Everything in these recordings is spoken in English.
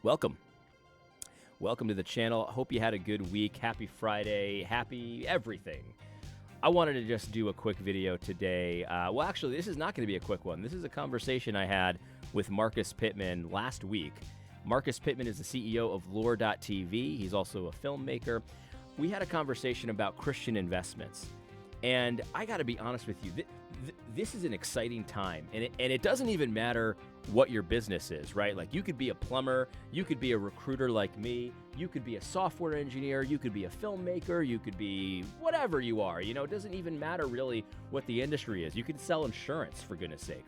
Welcome. Welcome to the channel. Hope you had a good week. Happy Friday. Happy everything. I wanted to just do a quick video today. Well, actually, this is not going to be a quick one. This is a conversation I had with Marcus Pittman last week. Marcus Pittman is the CEO of Lore.tv. He's also a filmmaker. We had a conversation about Christian investments. And I got to be honest with you, this is an exciting time. And it doesn't even matter what your business is, right? Like, you could be a plumber, you could be a recruiter like me, you could be a software engineer, you could be a filmmaker, you could be whatever you are. You know, it doesn't even matter really what the industry is. You can sell insurance, for goodness sake.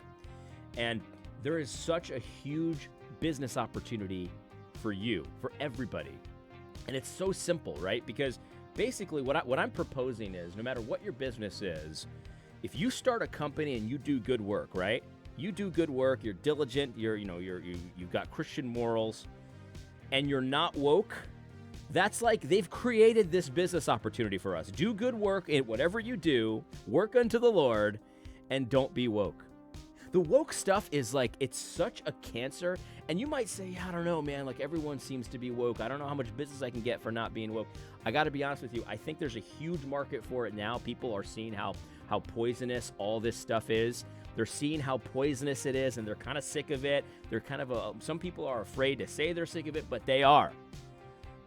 And there is such a huge business opportunity for you, for everybody. And it's so simple, right? Because basically what I'm proposing is, no matter what your business is, if you start a company and you do good work, right? You do good work, you're diligent, you've got Christian morals, and you're not woke, that's like they've created this business opportunity for us. Do good work in whatever you do, work unto the Lord, and don't be woke. The woke stuff is like, it's such a cancer. And you might say, I don't know, man, like everyone seems to be woke. I don't know how much business I can get for not being woke. I got to be honest with you. I think there's a huge market for it now. People are seeing how poisonous all this stuff is. They're seeing how poisonous it is, and they're kind of sick of it. They're kind of, some people are afraid to say they're sick of it, but they are.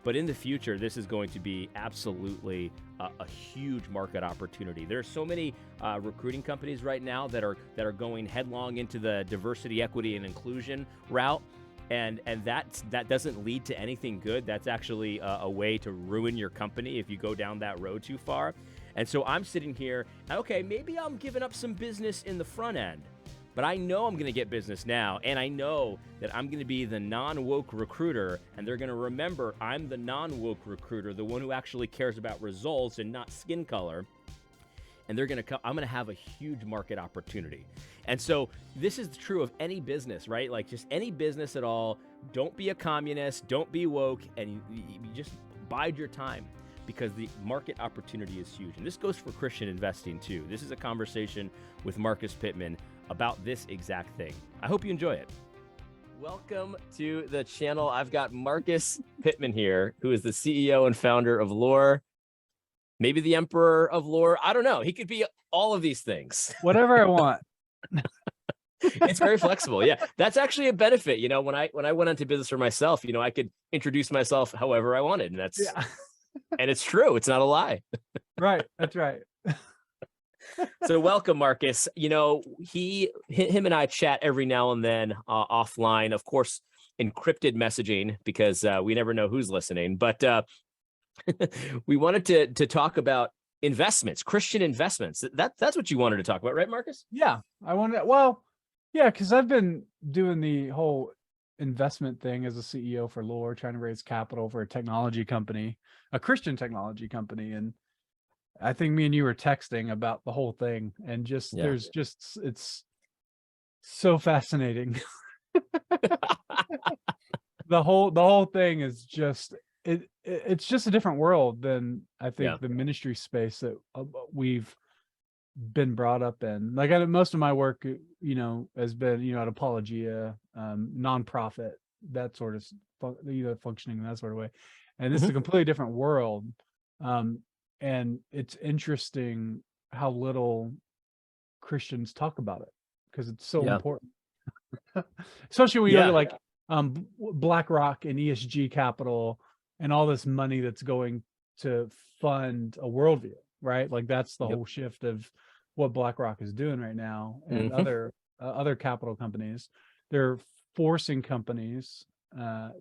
But in the future, this is going to be absolutely a huge market opportunity. There are so many recruiting companies right now that are going headlong into the diversity, equity, and inclusion route, and that doesn't lead to anything good. That's actually a way to ruin your company if you go down that road too far. And so I'm sitting here, okay, maybe I'm giving up some business in the front end, but I know I'm going to get business now, and I know that I'm going to be the non-woke recruiter, and they're going to remember I'm the non-woke recruiter, the one who actually cares about results and not skin color. And they're going to I'm going to have a huge market opportunity. And so this is true of any business, right? Like, just any business at all. Don't be a communist, don't be woke, and you just bide your time, because the market opportunity is huge. And this goes for Christian investing too. This is a conversation with Marcus Pittman about this exact thing. I hope you enjoy it. Welcome to the channel. I've got Marcus Pittman here, who is the CEO and founder of Lore, maybe the emperor of Lore. I don't know. He could be all of these things. Whatever I want. It's very flexible. Yeah, that's actually a benefit. You know, when I went into business for myself, you know, I could introduce myself however I wanted, and that's and it's true. It's not a lie. Right. That's right. So welcome, Marcus. You know, him and I chat every now and then offline, of course, encrypted messaging, because we never know who's listening. But we wanted to talk about investments, Christian investments. That's what you wanted to talk about, right, Marcus? Yeah, I wanted. Well, yeah, because I've been doing the whole investment thing as a CEO for Lore, trying to raise capital for a technology company, a Christian technology company, and I think me and you were texting about the whole thing, and just it's so fascinating. The whole thing is just it's just a different world than I think the ministry space that we've been brought up in. Like, most of my work, you know, has been, you know, at Apologia, nonprofit, that sort of functioning in that sort of way, and this is a completely different world. And it's interesting how little Christians talk about it, because it's so important. Especially when you look at like BlackRock and ESG capital and all this money that's going to fund a worldview, right? Like, that's the whole shift of what BlackRock is doing right now, and other capital companies. They're forcing companies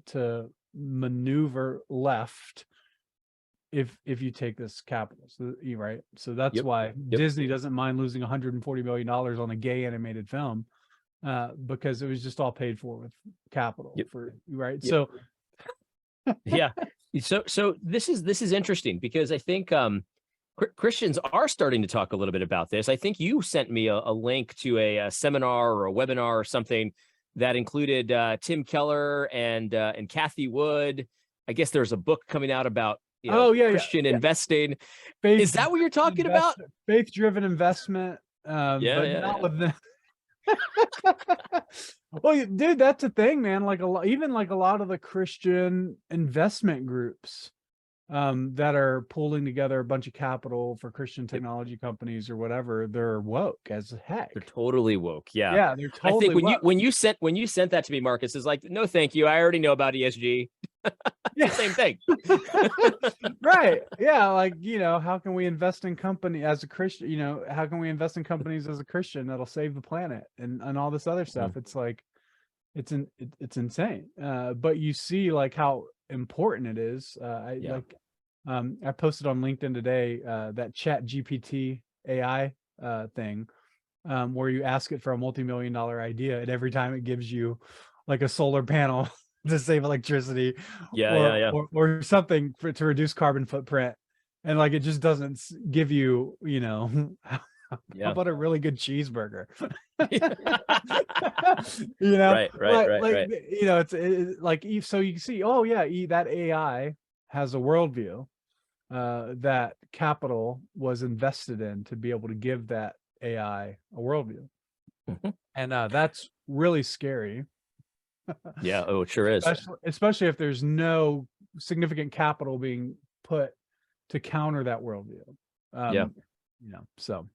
to maneuver left if you take this capital, so right. So that's why Disney doesn't mind losing $140 million on a gay animated film, because it was just all paid for with capital for right. So so this is interesting, because I think Christians are starting to talk a little bit about this. I think you sent me a link to a seminar or a webinar or something that included Tim Keller and Kathy Wood. I guess there's a book coming out about Christian investing. Is that what you're talking about? Faith-driven investment. But not with them. Well, dude, that's the thing, man. Like even like a lot of the Christian investment groups that are pulling together a bunch of capital for Christian Yep. technology companies or whatever, they're woke as heck. They're totally woke. Yeah. Yeah, they're I think totally woke. when you sent that to me, Marcus, is like, no, thank you. I already know about ESG. Yeah. Same thing. Right. Yeah. Like, how can we invest in company as a Christian? How can we invest in companies as a Christian that'll save the planet and all this other stuff? It's like, it's insane. But you see like how important it is. I posted on LinkedIn today that Chat GPT AI thing, where you ask it for a multi-million-dollar idea, and every time it gives you like a solar panel to save electricity, or something to reduce carbon footprint, and like it just doesn't give you, how about a really good cheeseburger? Right. It's like, so you can see, oh yeah, that AI has a worldview that capital was invested in to be able to give that AI a worldview. And that's really scary. Yeah. Oh, it sure is. Especially if there's no significant capital being put to counter that worldview. So.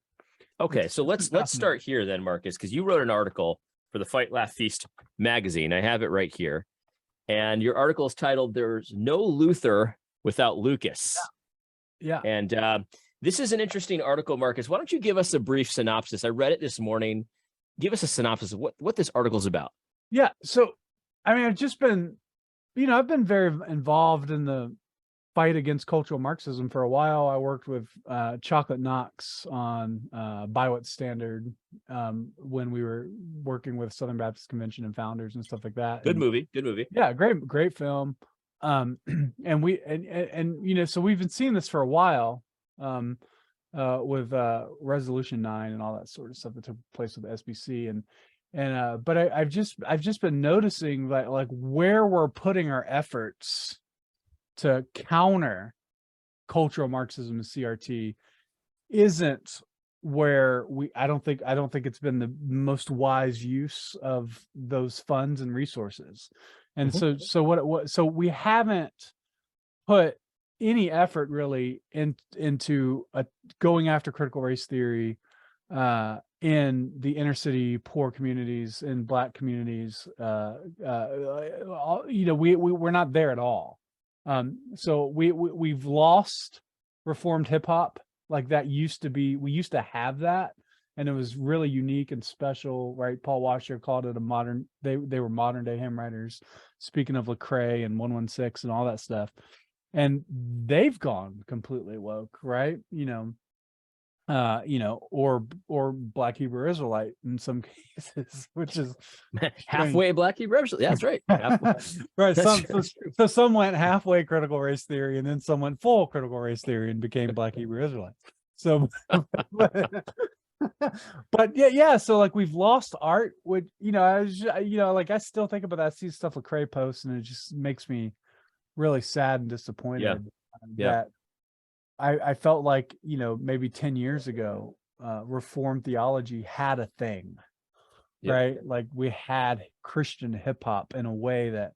Okay, so let's start here then, Marcus, because you wrote an article for the Fight Laugh Feast magazine. I have it right here. And your article is titled "There's No Luther Without Lucas." Yeah. And this is an interesting article, Marcus. Why don't you give us a brief synopsis? I read it this morning. Give us a synopsis of what this article is about. Yeah. So, I mean, I've just been, I've been very involved in the fight against cultural Marxism for a while. I worked with Chocolate Knox on By What Standard when we were working with Southern Baptist Convention and founders and stuff like that. Good movie. Yeah, great film. And we so we've been seeing this for a while with Resolution 9 and all that sort of stuff that took place with the SBC, but I've just been noticing that like where we're putting our efforts to counter cultural Marxism and CRT isn't where I don't think it's been the most wise use of those funds and resources. And so we haven't put any effort really into going after critical race theory in the inner city poor communities, in Black communities. We're not there at all. So we've lost Reformed hip hop. Like that used to be, we used to have that, and it was really unique and special, right? Paul Washer called it they were modern day hymn writers, speaking of Lecrae and 116 and all that stuff. And they've gone completely woke, right? Or Black Hebrew Israelite in some cases, which is halfway Black Hebrew Israelite. Yeah, that's right. Right. So some went halfway critical race theory, and then some went full critical race theory and became Black Hebrew Israelite. So, but yeah. So like we've lost art. Which like I still think about that. I see stuff Lecrae posts, and it just makes me really sad and disappointed that I felt like, maybe 10 years ago, Reformed theology had a thing, right? Like we had Christian hip hop in a way that,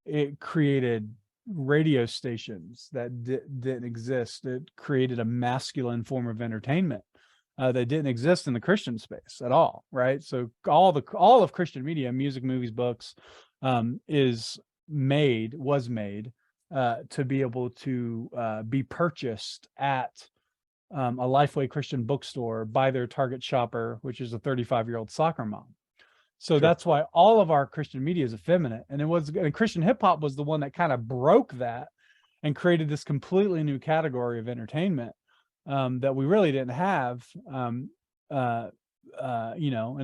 it created radio stations that didn't exist. It created a masculine form of entertainment that didn't exist in the Christian space at all, right? So all of Christian media, music, movies, books, was made to be able to be purchased at a Lifeway Christian bookstore by their target shopper, which is a 35-year-old soccer mom. So that's why all of our Christian media is effeminate. And Christian hip hop was the one that kind of broke that and created this completely new category of entertainment that we really didn't have. And the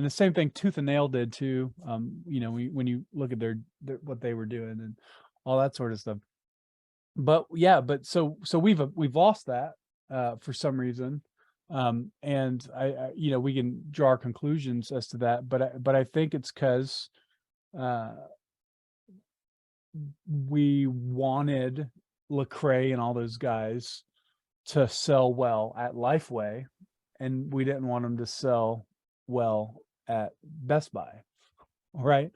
same thing Tooth and Nail did too. When you look at their what they were doing and all that sort of stuff. But so we've lost that for some reason, and I we can draw our conclusions as to that, but I think it's because we wanted Lecrae and all those guys to sell well at Lifeway, and we didn't want them to sell well at Best Buy. right?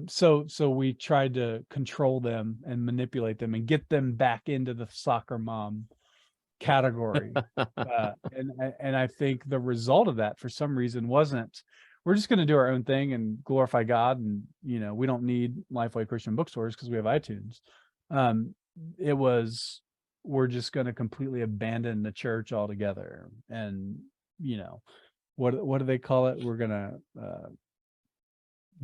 So we tried to control them and manipulate them and get them back into the soccer mom category. And I think the result of that, for some reason, wasn't, we're just going to do our own thing and glorify God, and we don't need Lifeway Christian bookstores because we have iTunes. It was, we're just going to completely abandon the church altogether, and what do they call it? We're going to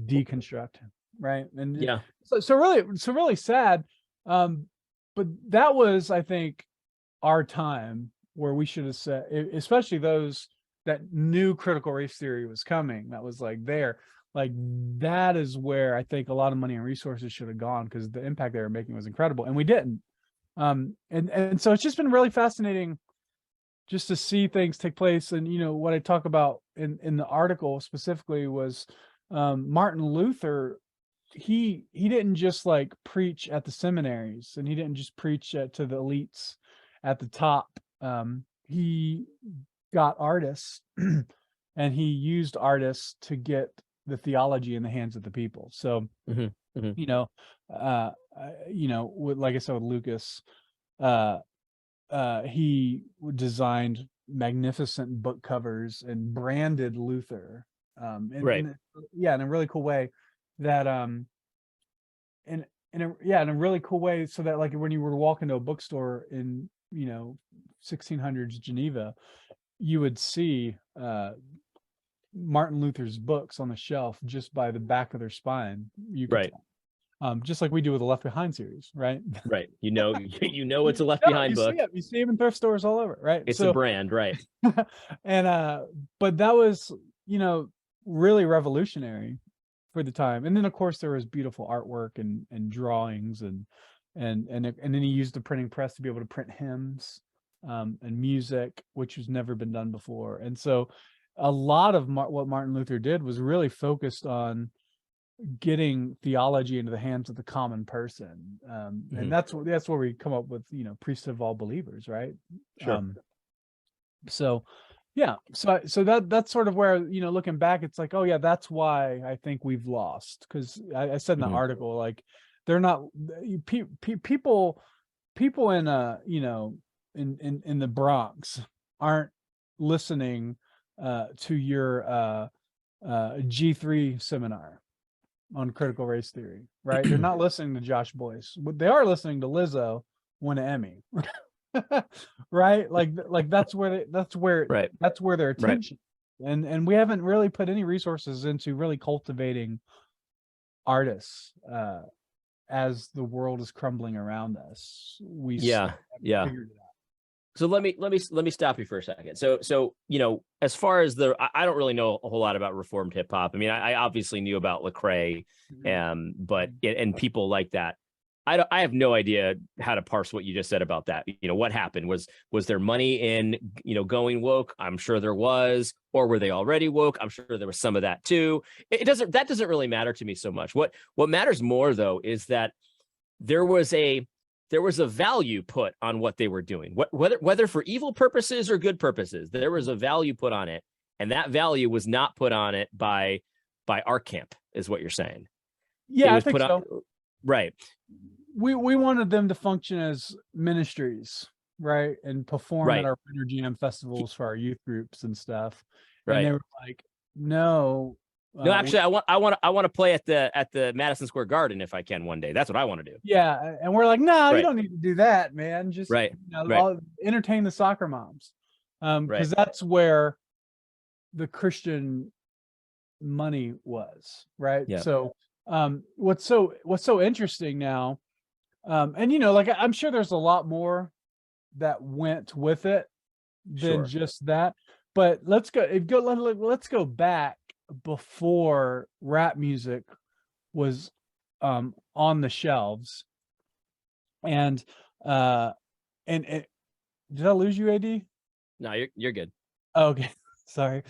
deconstruct, right? And Yeah. so really sad. But that was, I think, our time where we should have said, especially those that knew critical race theory was coming, that was like there, like that is where I think a lot of money and resources should have gone, because the impact they were making was incredible, and we didn't. And so it's just been really fascinating just to see things take place. And what I talk about in the article specifically was Martin Luther. He didn't just like preach at the seminaries, and he didn't just preach to the elites at the top. He got artists and he used artists to get the theology in the hands of the people. So, like I said with Lucas, he designed magnificent book covers and branded Luther, in a really cool way, that in a really cool way, so that like when you were to walk into a bookstore in 1600s Geneva, you would see Martin Luther's books on the shelf just by the back of their spine. You could tell. Just like we do with the Left Behind series, right? Right. It's a Left Behind book. You see them in thrift stores all over, right? It's a brand, right? And but that was really revolutionary for the time. And then of course there was beautiful artwork and drawings and then he used the printing press to be able to print hymns and music, which has never been done before. And so a lot of what Martin Luther did was really focused on getting theology into the hands of the common person. And that's where we come up with priesthood of all believers, right? Sure. So that's sort of where, looking back, it's like, oh yeah, that's why I think we've lost. Because I said in the article, like, they're not people in in the Bronx aren't listening to your G3 seminar on critical race theory, right? They're not listening to Josh Boyce. They are listening to Lizzo win an Emmy. Right? Like that's where their attention. And we haven't really put any resources into really cultivating artists as the world is crumbling around us. We figured it out. So let me stop you for a second. So as far as I don't really know a whole lot about Reformed hip hop. I mean, I obviously knew about Lecrae, but people like that. I have no idea how to parse what you just said about that. What happened? Was there money in going woke? I'm sure there was. Or were they already woke? I'm sure there was some of that too. That doesn't really matter to me so much. What matters more though is that there was a value put on what they were doing, whether for evil purposes or good purposes. There was a value put on it, and that value was not put on it by our camp, is what you're saying. Yeah, I think so. Right. We wanted them to function as ministries, right, and perform at our Winter Jam festivals for our youth groups and stuff. Right. And they were like, no. No, actually, I want to play at the Madison Square Garden if I can one day. That's what I want to do. Yeah, and we're like, no, you don't need to do that, man. Just entertain the soccer moms, because that's where the Christian money was, right? Yeah. So, what's so interesting now, and like I'm sure there's a lot more that went with it than just that. But let's go back before rap music was on the shelves, and did I lose you, AD? No, you're good. Okay, sorry.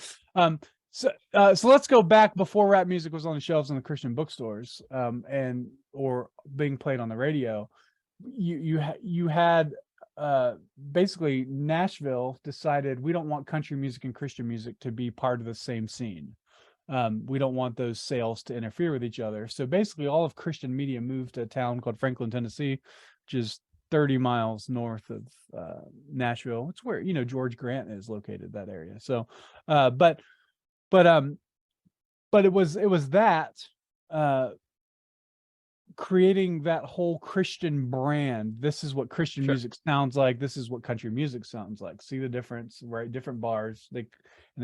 So let's go back before rap music was on the shelves in the Christian bookstores, and or being played on the radio. You had basically Nashville decided we don't want country music and Christian music to be part of the same scene. We don't want those sales to interfere with each other. So basically all of Christian media moved to a town called Franklin, Tennessee, which is 30 miles north of Nashville. It's where, George Grant is located, that area. So but it was that creating that whole Christian brand. This is what Christian music sounds like. This is what country music sounds like. See the difference, right? Different bars. They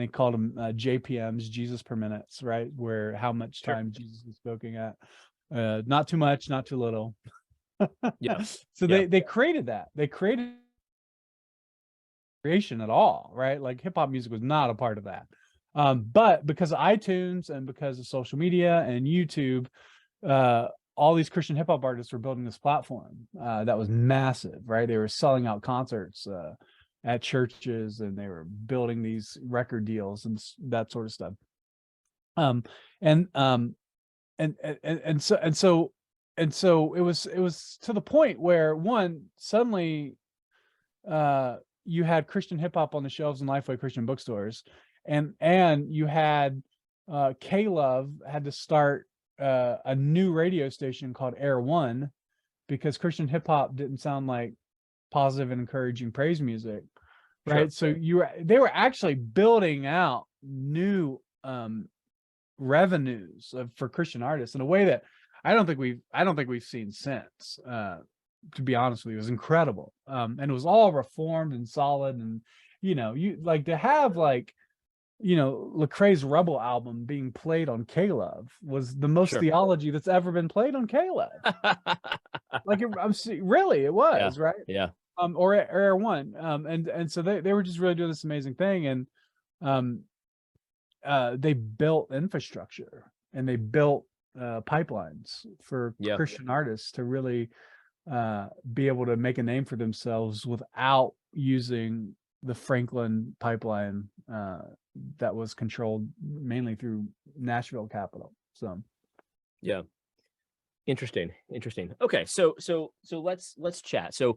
called them JPMs, Jesus per minutes, right? Where how much time Jesus is spoken at. Not too much, not too little. Yeah. So they created that. They created creation at all, right? Like hip hop music was not a part of that. But because of iTunes and because of social media and YouTube, all these Christian hip hop artists were building this platform that was massive, right? They were selling out concerts at churches, and they were building these record deals and that sort of stuff. And so it was to the point where suddenly you had Christian hip hop on the shelves in Lifeway Christian bookstores, and you had K-Love had to start a new radio station called Air One, because Christian hip hop didn't sound like positive and encouraging praise music, right? So they were actually building out new revenues for Christian artists in a way that I don't think we've seen since. To be honest with you, it was incredible, and it was all reformed and solid, and you like to have Lecrae's Rebel album being played on K-Love was the most theology that's ever been played on K-Love. Really, it was, right? Yeah. Or Air One. And so they were just really doing this amazing thing. And they built infrastructure, and they built pipelines for Christian artists to really be able to make a name for themselves without using the Franklin pipeline that was controlled mainly through Nashville Capital. So interesting. Okay, so let's chat. So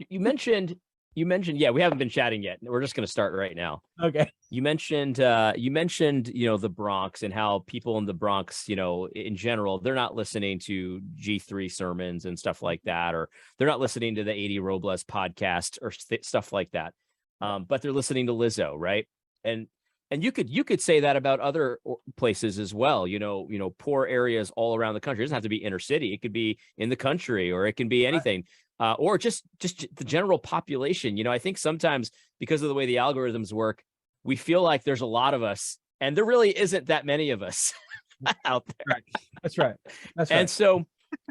you mentioned we haven't been chatting yet. We're just going to start right now. Okay. You mentioned the Bronx, and how people in the Bronx, in general, they're not listening to G3 sermons and stuff like that, or they're not listening to the 80 Robles podcast or stuff like that. But they're listening to Lizzo, right? And you could say that about other places as well. Poor areas all around the country. It doesn't have to be inner city. It could be in the country, or it can be anything, or just the general population. I think sometimes, because of the way the algorithms work, we feel like there's a lot of us, and there really isn't that many of us out there. Right. That's right.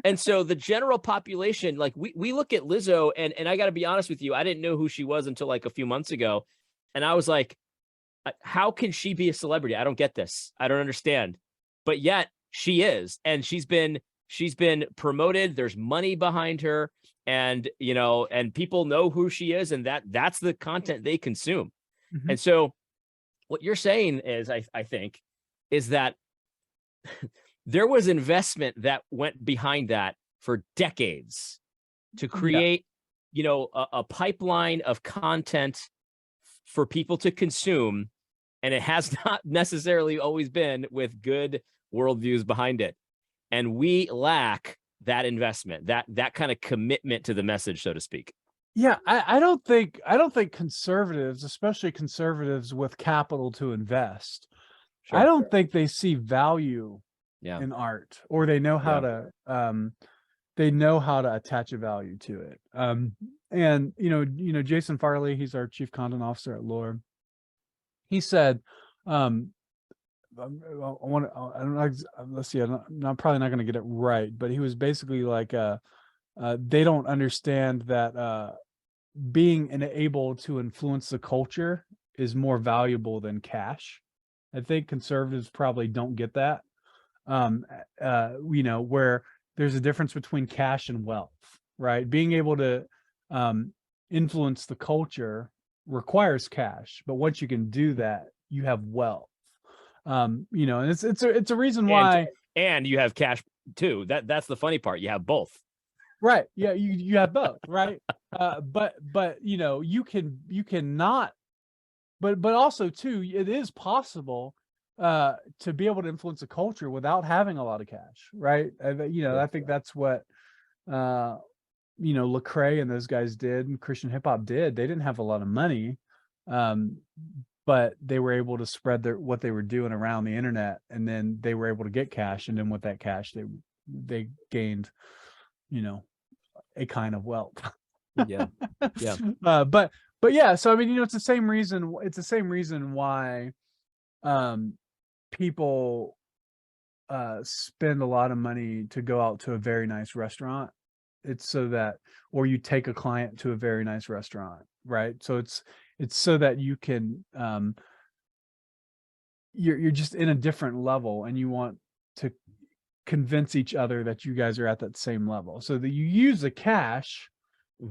And so the general population, like we look at Lizzo, and I got to be honest with you, I didn't know who she was until like a few months ago. And I was like, how can she be a celebrity? I don't get this. I don't understand. But yet she is, and she's been promoted. There's money behind her, and and people know who she is, and that's the content they consume. Mm-hmm. And so what you're saying is, I think, is that there was investment that went behind that for decades to create, a pipeline of content for people to consume. And it has not necessarily always been with good worldviews behind it. And we lack that investment, that kind of commitment to the message, so to speak. Yeah, I don't think conservatives, especially conservatives with capital to invest, I don't think they see value in art, or they know how to attach a value to it. And Jason Farley, he's our chief content officer at Lore. He said, I'm probably not going to get it right, but he was basically like, they don't understand that being able to influence the culture is more valuable than cash. I think conservatives probably don't get that. Where there's a difference between cash and wealth, right? Being able to influence the culture requires cash, but once you can do that, you have wealth. And it's a reason why. And you have cash too. That's the funny part. You have both. Right. Yeah, you have both, right? But you cannot. But also too, it is possible to be able to influence a culture without having a lot of cash, right? Yeah. I think that's what Lecrae and those guys did, and Christian hip hop did. They didn't have a lot of money, but they were able to spread what they were doing around the internet, and then they were able to get cash, and then with that cash, they gained, a kind of wealth. Yeah. Yeah. But yeah, so I mean, it's the same reason. It's the same reason why people spend a lot of money to go out to a very nice restaurant. It's so that, or you take a client to a very nice restaurant, right? So it's so that you can you're just in a different level, and you want to convince each other that you guys are at that same level, so that you use the cash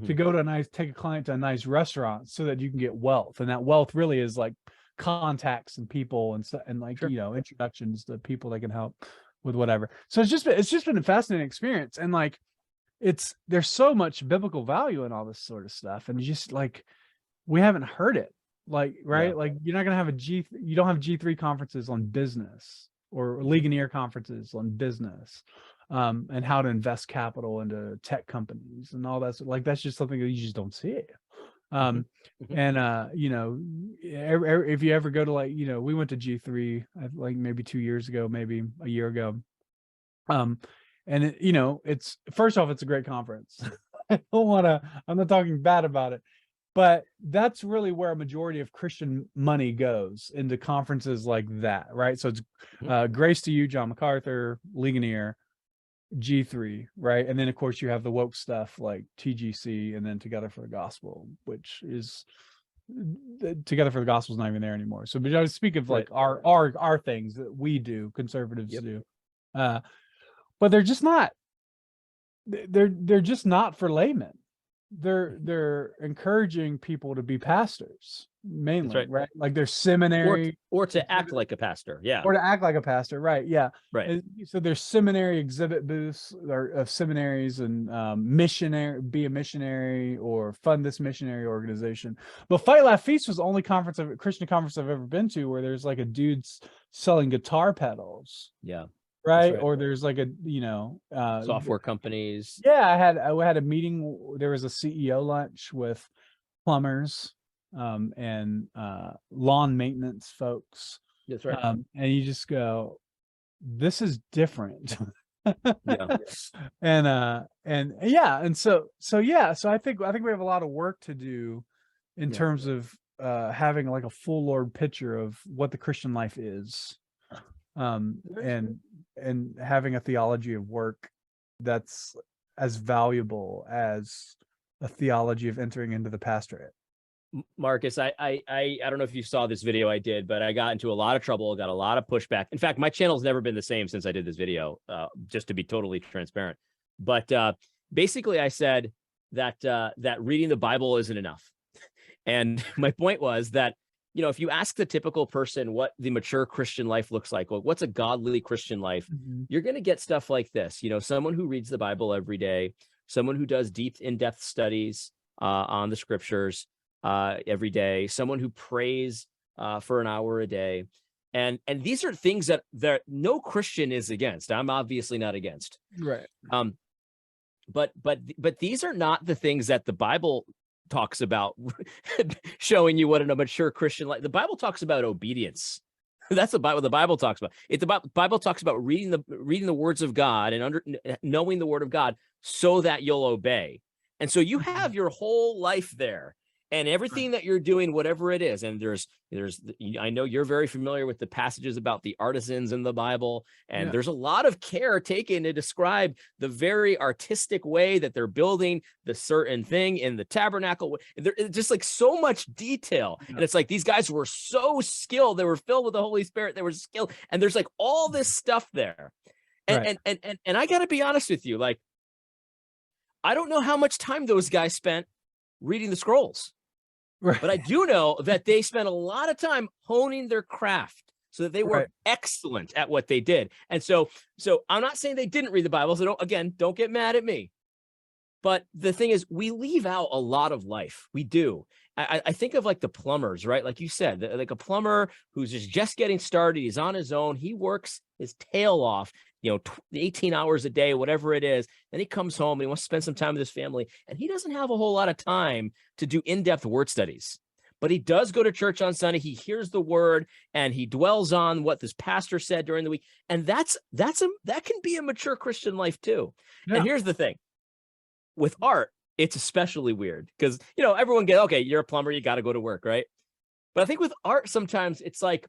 to go to take a client to a nice restaurant so that you can get wealth. And that wealth really is like contacts and people and like, Sure. Introductions to people that can help with whatever. So it's just been a fascinating experience. And like, there's so much biblical value in all this sort of stuff. And just like, we haven't heard it, like, right. Yeah. Like, you're not going to have you don't have G3 conferences on business, or Ligonier conferences on business, and how to invest capital into tech companies and all that. Like, that's just something that you just don't see. And if you ever go to, like, we went to G3 like maybe 2 years ago, maybe a year ago. And it's, first off, it's a great conference. I'm not talking bad about it, but that's really where a majority of Christian money goes, into conferences like that, right? So it's Grace to You, John MacArthur, Ligonier, G3, right? And then of course you have the woke stuff like TGC, and then Together for the Gospel, which is Together for the Gospel is not even there anymore. So, but I speak of like our things that we do, conservatives do, but they're just not for laymen. They're encouraging people to be pastors mainly, right? Like there's seminary, or to act like a pastor, or to act like a pastor, right? Yeah, right. And so there's seminary exhibit booths of seminaries, and be a missionary or fund this missionary organization. But Fight Laugh Feast was the only Christian conference I've ever been to where there's like a dude selling guitar pedals. Yeah. Right. Or there's like a software companies. Yeah, I had a meeting. There was a CEO lunch with plumbers and lawn maintenance folks. That's right. And you just go, this is different. Yeah. So I think we have a lot of work to do in terms of having like a full Lord picture of what the Christian life is. And having a theology of work that's as valuable as a theology of entering into the pastorate. Marcus, I don't know if you saw this video I did, but I got into a lot of trouble, got a lot of pushback. In fact, my channel's never been the same since I did this video, just to be totally transparent. But basically I said that that reading the Bible isn't enough. And my point was that, if you ask the typical person what the mature Christian life looks like, well, what's a godly Christian life, you're going to get stuff like this. Someone who reads the Bible every day, someone who does deep, in-depth studies on the scriptures every day, someone who prays for an hour a day. And these are things that no Christian is against. I'm obviously not against. Right. But these are not the things that the Bible talks about showing you what a mature Christian life. The Bible talks about obedience. That's the Bible talks about. The Bible talks about reading the words of God and knowing the word of God so that you'll obey. And so you have your whole life there, and everything that you're doing, whatever it is. And I know you're very familiar with the passages about the artisans in the Bible, and there's a lot of care taken to describe the very artistic way that they're building the certain thing in the tabernacle. There's just like so much detail. And it's like, these guys were so skilled. They were filled with the Holy Spirit. They were skilled. And there's like all this stuff there. And I got to be honest with you, like, I don't know how much time those guys spent reading the scrolls. Right. But I do know that they spent a lot of time honing their craft so that they were excellent at what they did. And so I'm not saying they didn't read the Bible. So don't get mad at me. But the thing is, we leave out a lot of life. We do. I think of like the plumbers, right? Like you said, like a plumber who's just getting started. He's on his own. He works his tail off, 18 hours a day, whatever it is. And he comes home and he wants to spend some time with his family. And he doesn't have a whole lot of time to do in-depth word studies. But he does go to church on Sunday. He hears the word and he dwells on what this pastor said during the week. And that can be a mature Christian life too. Yeah. And here's the thing. With art, it's especially weird because, everyone gets, okay, you're a plumber, you got to go to work, right? But I think with art, sometimes it's like,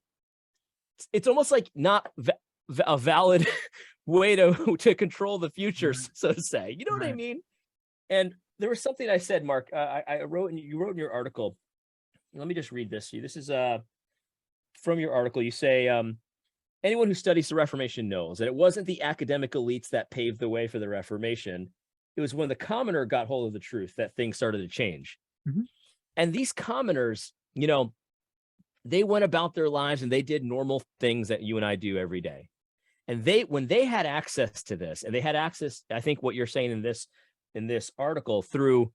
it's almost like not a valid way to control the future, so to say. You know what I mean? And there was something I said, Mark, you wrote in your article. Let me just read this to you. This is from your article. You say, anyone who studies the Reformation knows that it wasn't the academic elites that paved the way for the Reformation. It was when the commoner got hold of the truth that things started to change. Mm-hmm. And these commoners, they went about their lives and they did normal things that you and I do every day. And when they had access to this, and they had access, I think what you're saying in this article, through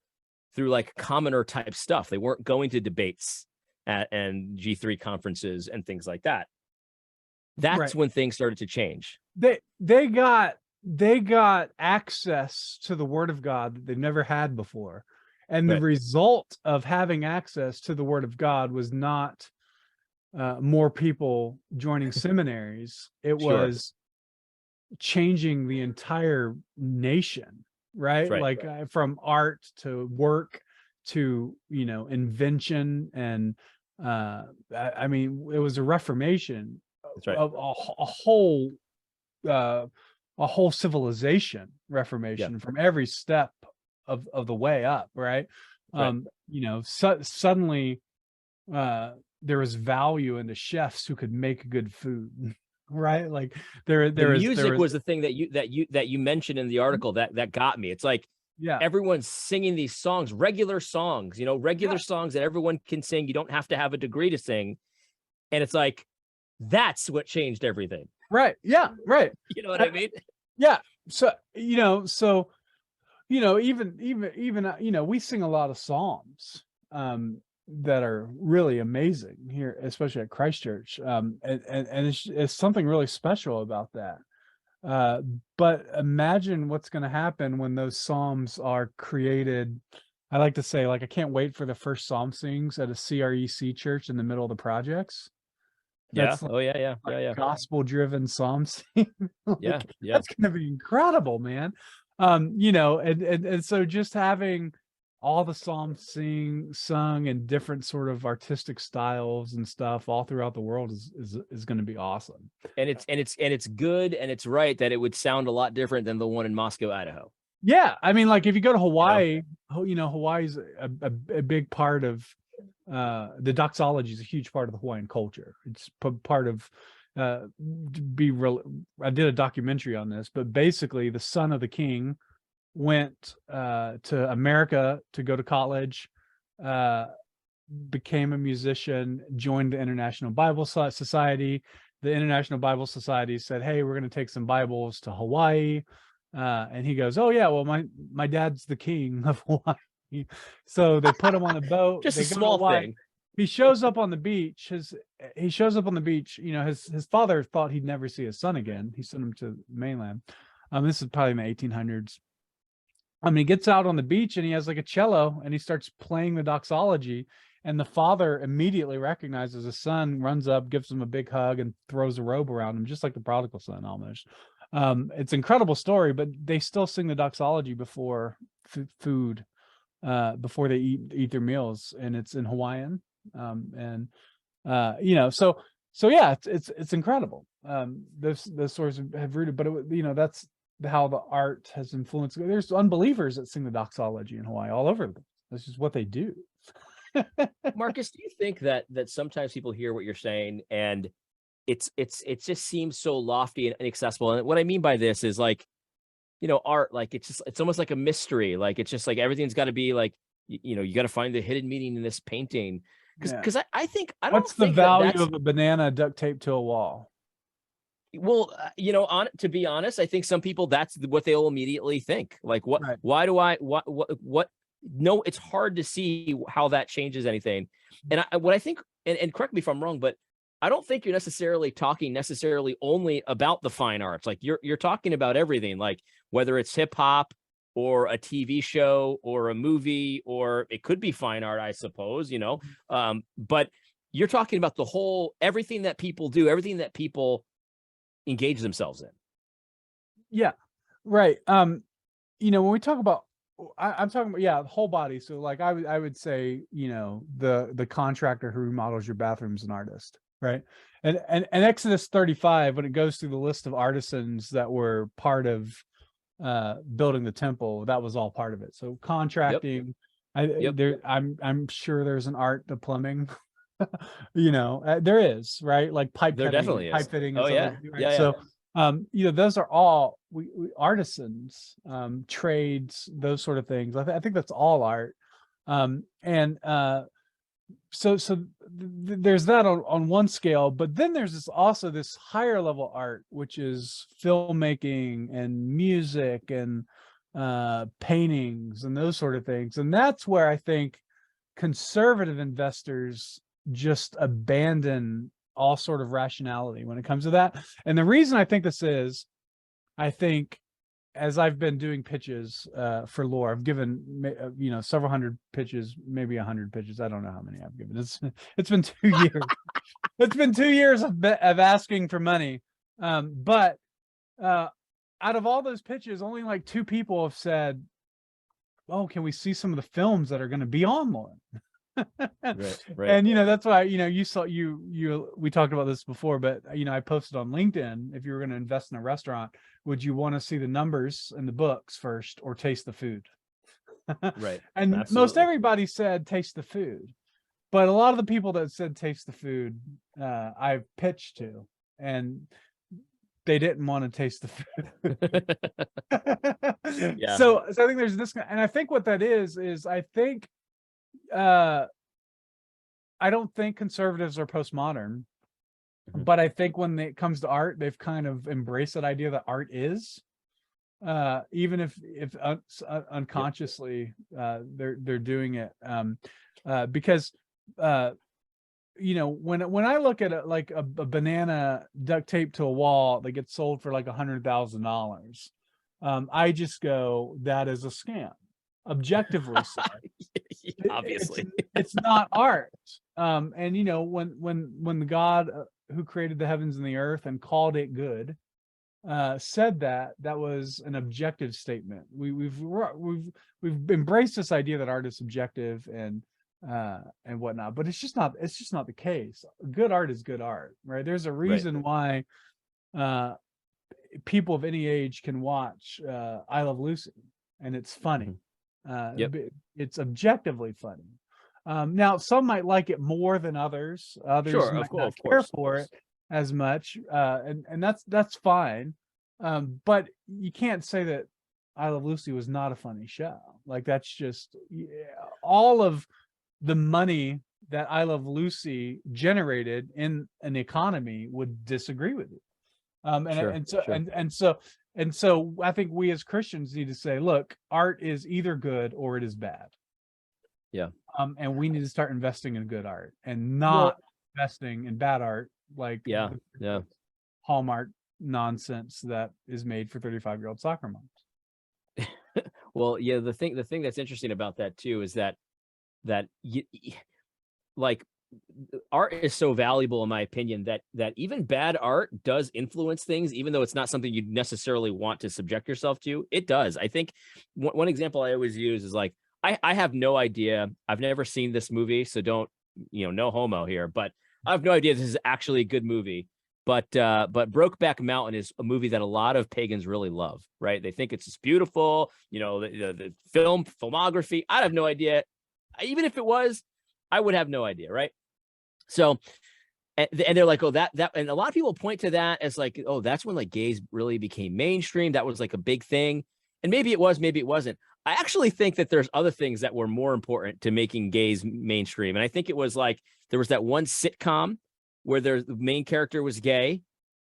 like commoner type stuff. They weren't going to debates and G3 conferences and things like that. That's when things started to change. They got access to the Word of God that they've never had before. And the result of having access to the Word of God was not more people joining seminaries. It was changing the entire nation, right? From art to work to, invention. And I mean, it was a reformation of a whole civilization reformation from every step of the way up, right? Suddenly there was value in the chefs who could make good food, right? Like music was the thing that you mentioned in the article that got me. It's like everyone's singing these songs, regular songs, songs that everyone can sing. You don't have to have a degree to sing, and it's like that's what changed everything. Right. Yeah. Right. You know what I mean? Yeah. So, even, we sing a lot of psalms, that are really amazing here, especially at Christ Church. And it's something really special about that. But imagine what's going to happen when those psalms are created. I like to say, I can't wait for the first psalm sings at a CREC church in the middle of the projects. That's gospel-driven psalm singing. That's going to be incredible, man. And so just having all the psalms sung in different sort of artistic styles and stuff all throughout the world is going to be awesome. And it's good and it's right that it would sound a lot different than the one in Moscow, Idaho. Yeah, I mean, if you go to Hawaii, Hawaii's a big part of. The doxology is a huge part of the Hawaiian culture. It's part of I did a documentary on this, but basically the son of the king went to America to go to college, became a musician, joined the International Bible Society. The International Bible Society said, hey, we're going to take some Bibles to Hawaii. And he goes, oh yeah, well my dad's the king of Hawaii. So they put him on a boat. Just a small thing. He shows up on the beach. His father thought he'd never see his son again. He sent him to the mainland. This is probably in the 1800s. He gets out on the beach and he has like a cello and he starts playing the doxology. And the father immediately recognizes his son, runs up, gives him a big hug, and throws a robe around him, just like the prodigal son almost. It's an incredible story, but they still sing the doxology before food. Before they eat their meals, and it's in Hawaiian, so yeah, it's incredible. Those sorts have rooted, but that's how the art has influenced. There's unbelievers that sing the doxology in Hawaii all over. This is what they do. Marcus, do you think that sometimes people hear what you're saying and it just seems so lofty and inaccessible? And what I mean by this is art, it's almost like a mystery. It's just everything's got to be you got to find the hidden meaning in this painting. Because I don't What's the value of a banana duct taped to a wall? Well, to be honest, I think some people, that's what they'll immediately think. Like, Right. why do I, what? No, it's hard to see how that changes anything. And what I think, and correct me if I'm wrong, but I don't think you're necessarily talking only about the fine arts. Like you're talking about everything, like whether it's hip hop or a TV show or a movie, or it could be fine art, I suppose, but you're talking about everything that people do, everything that people engage themselves in. Yeah, right. When we talk about, I'm talking about, the whole body. So like I would say, the contractor who remodels your bathroom is an artist, right? And Exodus 35, when it goes through the list of artisans that were part of building the temple, that was all part of it. So contracting, I'm sure there's an art to plumbing. There is, right? Like pipe There cutting, definitely is. pipe fitting. Oh, yeah. Right? Yeah. So, those are all we artisans, trades, those sort of things. I think that's all art. So there's that on one scale, but then there's also this higher level art, which is filmmaking and music and paintings and those sort of things. And that's where I think conservative investors just abandon all sort of rationality when it comes to that. And the reason I think this is, I think, as I've been doing pitches for lore, I've given several hundred pitches, maybe 100 pitches. I don't know how many I've given. It's been 2 years. It's been 2 years of asking for money. But out of all those pitches, only like 2 people have said, "Oh, can we see some of the films that are going to be on lore?" Right. And that's why we talked about this before, but I posted on LinkedIn, if you were going to invest in a restaurant, would you want to see the numbers in the books first or taste the food? Right. And Absolutely. most everybody said taste the food, but a lot of the people that said taste the food, I've pitched to, and they didn't want to taste the food. Yeah. So I think there's this, and I think what that is I think I don't think conservatives are postmodern, but I think when it comes to art, they've kind of embraced that idea that art is, even if unconsciously they're doing it, because when I look at it, like a banana duct taped to a wall that gets sold for like $100,000, I just go, that is a scam. Objectively so. Obviously, it's not art. And when the God who created the heavens and the earth and called it good said that was an objective statement. We've embraced this idea that art is subjective and whatnot, but it's just not the case. Good art is good art, right? There's a reason why people of any age can watch I Love Lucy, and it's funny. It's objectively funny. Now some might like it more than others. Others might not care for it as much, and that's fine. But you can't say that I Love Lucy was not a funny show. Like, that's just all of the money that I Love Lucy generated in an economy would disagree with you. And so I think we as Christians need to say, look, art is either good or it is bad. Yeah. And we need to start investing in good art and not investing in bad art, like Hallmark nonsense that is made for 35-year-old soccer moms. Well, yeah, the thing that's interesting about that too is that like art is so valuable, in my opinion, that even bad art does influence things, even though it's not something you necessarily want to subject yourself to. It does. I think one example I always use is like, I have no idea. I've never seen this movie, so don't, no homo here, but I have no idea this is actually a good movie. But Brokeback Mountain is a movie that a lot of pagans really love, right? They think it's just beautiful, the filmography. I have no idea. Even if it was, I would have no idea, right? So, and they're like, oh, that, and a lot of people point to that as like, oh, that's when like gays really became mainstream. That was like a big thing. And maybe it was, maybe it wasn't. I actually think that there's other things that were more important to making gays mainstream. And I think it was like, there was that one sitcom where the main character was gay,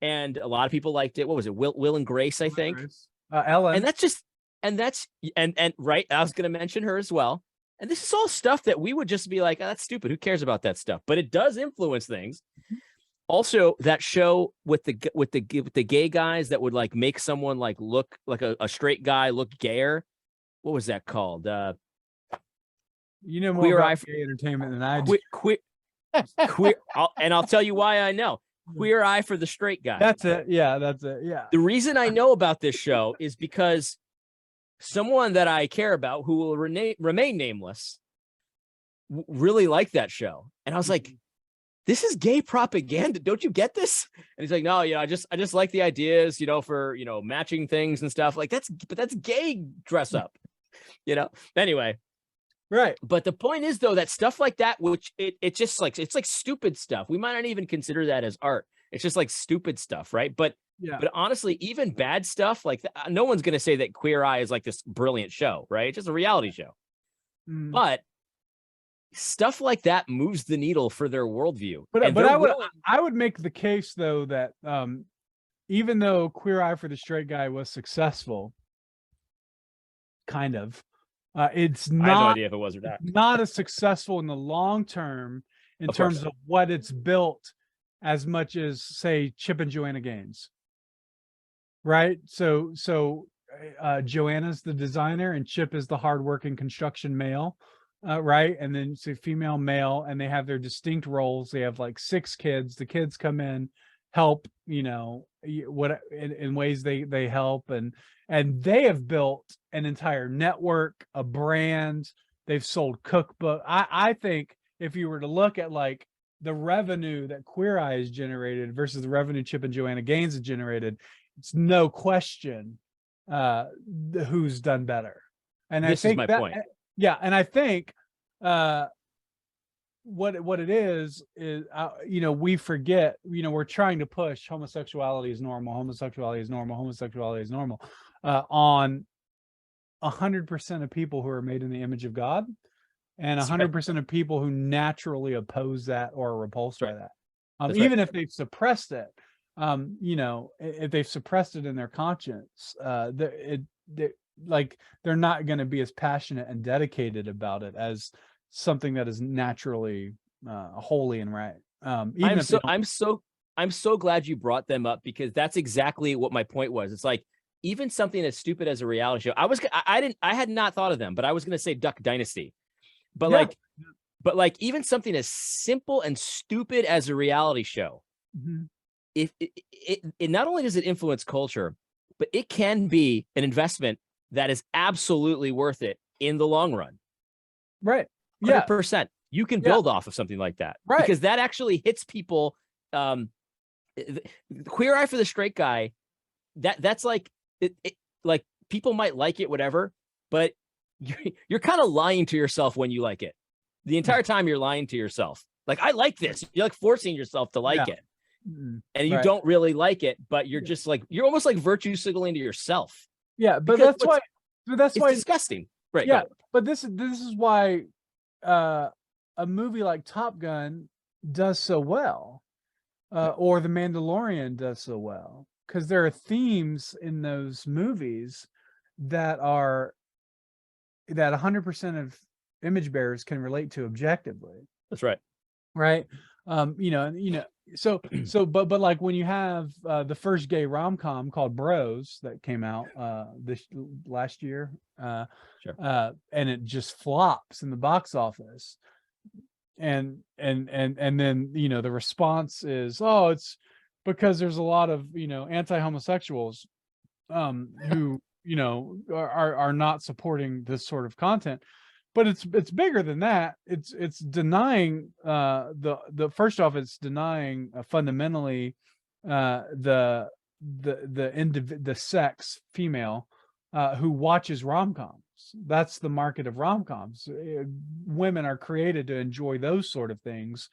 and a lot of people liked it. What was it? Will and Grace, I think. Ellen. And that's right. I was going to mention her as well. And this is all stuff that we would just be like, oh, that's stupid. Who cares about that stuff? But it does influence things. Also, that show with the gay guys that would like make someone like look like a straight guy look gayer. What was that called? You know more about gay entertainment than I do. Queer, and I'll tell you why I know. Queer Eye for the Straight Guy. That's it. Yeah, that's it. Yeah. The reason I know about this show is because someone that I care about, who will remain nameless, really liked that show, and I was like, "This is gay propaganda. Don't you get this?" And he's like, "No, I just like the ideas, for matching things and stuff. Like that's gay dress up, Anyway." Right. But the point is, though, that stuff like that, which it's just like, it's like stupid stuff. We might not even consider that as art. It's just like stupid stuff. Right. But honestly, even bad stuff like that, no one's going to say that Queer Eye is like this brilliant show. Right. It's just a reality show. But stuff like that moves the needle for their worldview. But I would make the case, though, that even though Queer Eye for the Straight Guy was successful, kind of, it's not. I have no idea if it was or not. Not as successful in the long term in terms of what it's built, as much as say Chip and Joanna Gaines. Right. So Joanna's the designer and Chip is the hardworking construction male. Right. And then so female, male, and they have their distinct roles. They have like 6 kids. The kids come in, help, what in ways they help, and they have built an entire network, a brand. They've sold cookbook. I think if you were to look at like the revenue that Queer Eye has generated versus the revenue Chip and Joanna Gaines has generated, it's no question who's done better. And this is my point. Yeah, and I think what it is we forget. We're trying to push homosexuality is normal. Homosexuality is normal. Homosexuality is normal on 100% of people who are made in the image of God, and 100% of people who naturally oppose that or are repulsed by that. Even if they've suppressed it, if they've suppressed it in their conscience, they're not going to be as passionate and dedicated about it as something that is naturally holy and right. I'm so glad you brought them up, because that's exactly what my point was. It's like, even something as stupid as a reality show. I had not thought of them, but I was going to say Duck Dynasty, but even something as simple and stupid as a reality show, if it not only does it influence culture, but it can be an investment that is absolutely worth it in the long run. Right. 100%. You can build off of something like that, right? Because that actually hits people. Queer Eye for the Straight Guy. That's like, like people might like it, whatever, but you're kind of lying to yourself when you like it. The entire time you're lying to yourself. Like, I like this. You're like forcing yourself to like it, and you don't really like it, but you're just like, you're almost like virtue signaling to yourself. Yeah, but that's why it's disgusting. Right. Yeah, but this is why a movie like Top Gun does so well, or The Mandalorian does so well, because there are themes in those movies that 100% of image bearers can relate to objectively. That's right. Right. So but like when you have the first gay rom-com called Bros that came out this last year, and it just flops in the box office, and then the response is, oh, it's because there's a lot of anti-homosexuals who are not supporting this sort of content. But it's bigger than that. It's denying first off, it's denying fundamentally the sex female who watches rom-coms. That's the market of rom-coms. Women are created to enjoy those sort of things,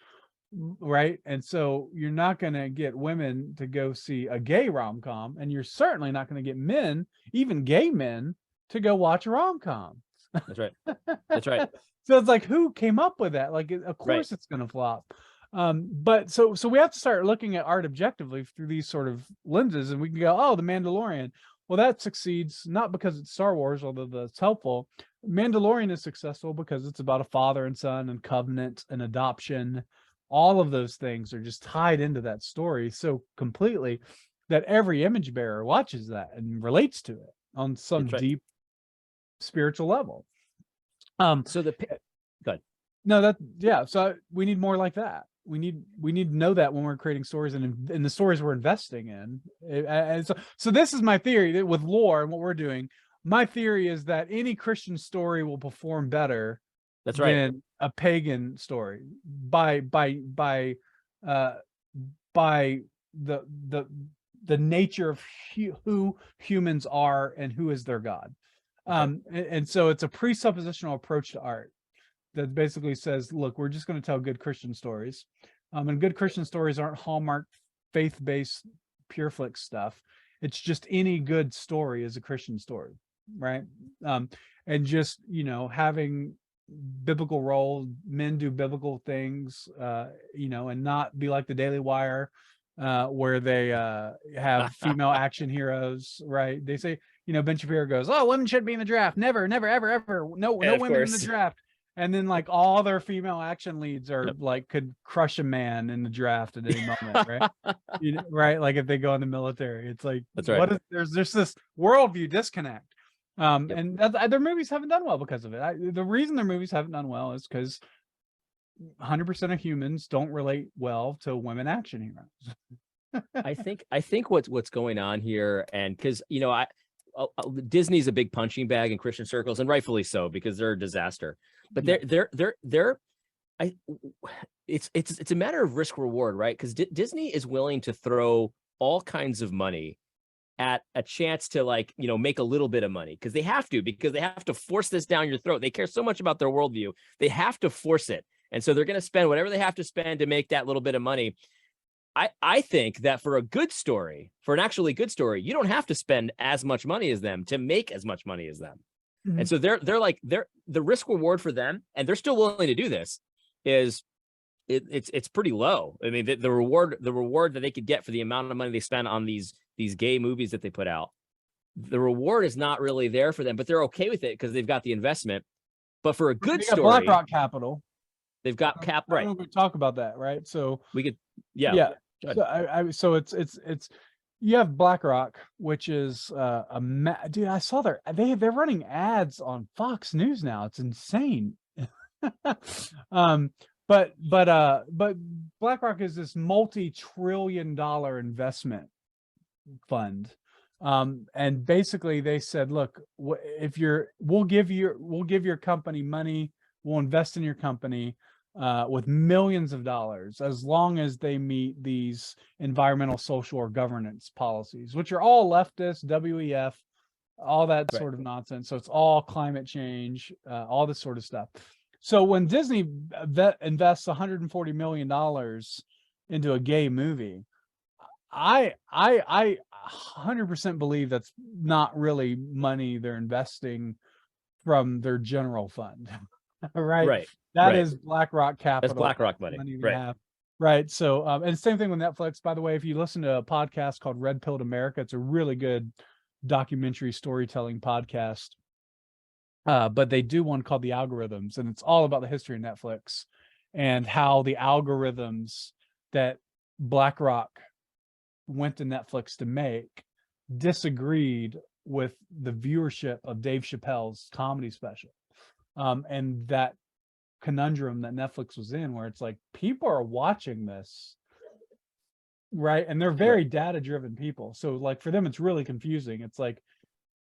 right? And so you're not going to get women to go see a gay rom-com, and you're certainly not going to get men, even gay men, to go watch a rom-com. That's right. That's right. So it's like, who came up with that? Like, of course it's going to flop. But so we have to start looking at art objectively through these sort of lenses, and we can go, oh, the Mandalorian. Well, that succeeds not because it's Star Wars, although that's helpful. Mandalorian is successful because it's about a father and son and covenant and adoption. All of those things are just tied into that story so completely that every image bearer watches that and relates to it on some deep spiritual level. So good. No, so we need more like that. We need to know that when we're creating stories and in the stories we're investing in. And so this is my theory that with lore and what we're doing. My theory is that any Christian story will perform better than a pagan story by the nature of who humans are and who is their God. And so it's a presuppositional approach to art that basically says, look, we're just going to tell good Christian stories. And good Christian stories aren't Hallmark faith-based pure flick stuff. It's just any good story is a Christian story, right? And just, having biblical roles, men do biblical things, and not be like the Daily Wire, where they have female action heroes, right? They say, Ben Shapiro goes, oh, women shouldn't be in the draft. Never, ever, ever. No women in the draft. And then like all their female action leads are like could crush a man in the draft at any moment, right? Right? Like if they go in the military, it's like there's this worldview disconnect. And their movies haven't done well because of it. The reason their movies haven't done well is because 100% of humans don't relate well to women action heroes. I think what's going on here, and because Disney's a big punching bag in Christian circles, and rightfully so, because they're a disaster. But it's a matter of risk reward, right? Because Disney is willing to throw all kinds of money at a chance to make a little bit of money because they have to force this down your throat. They care so much about their worldview, they have to force it, and so they're going to spend whatever they have to spend to make that little bit of money. I think that for a good story, for an actually good story, you don't have to spend as much money as them to make as much money as them. Mm-hmm. And so they're the risk reward for them, and they're still willing to do this, is it's pretty low. I mean, the reward that they could get for the amount of money they spend on these gay movies that they put out, the reward is not really there for them, but they're okay with it because they've got the investment. But for a good story, BlackRock Capital, they've got right. I don't know if we talk about that, right? So we could, So it's you have BlackRock, which is dude. I saw they're running ads on Fox News now. It's insane. But BlackRock is this multi-trillion-dollar investment fund, and basically they said, look, we'll give your company money, we'll invest in your company. With millions of dollars, as long as they meet these environmental, social, or governance policies, which are all leftist, WEF, all that sort of nonsense. So it's all climate change, all this sort of stuff. So when Disney invests $140 million into a gay movie, I 100% believe that's not really money they're investing from their general fund. Right. That is BlackRock Capital. That's BlackRock money. Right. So, and same thing with Netflix, by the way. If you listen to a podcast called Red Pilled America, it's a really good documentary storytelling podcast. But they do one called The Algorithms, and it's all about the history of Netflix and how the algorithms that BlackRock went to Netflix to make disagreed with the viewership of Dave Chappelle's comedy special. And that conundrum that Netflix was in, where it's like people are watching this, right? And they're very data-driven people. So like for them, it's really confusing. It's like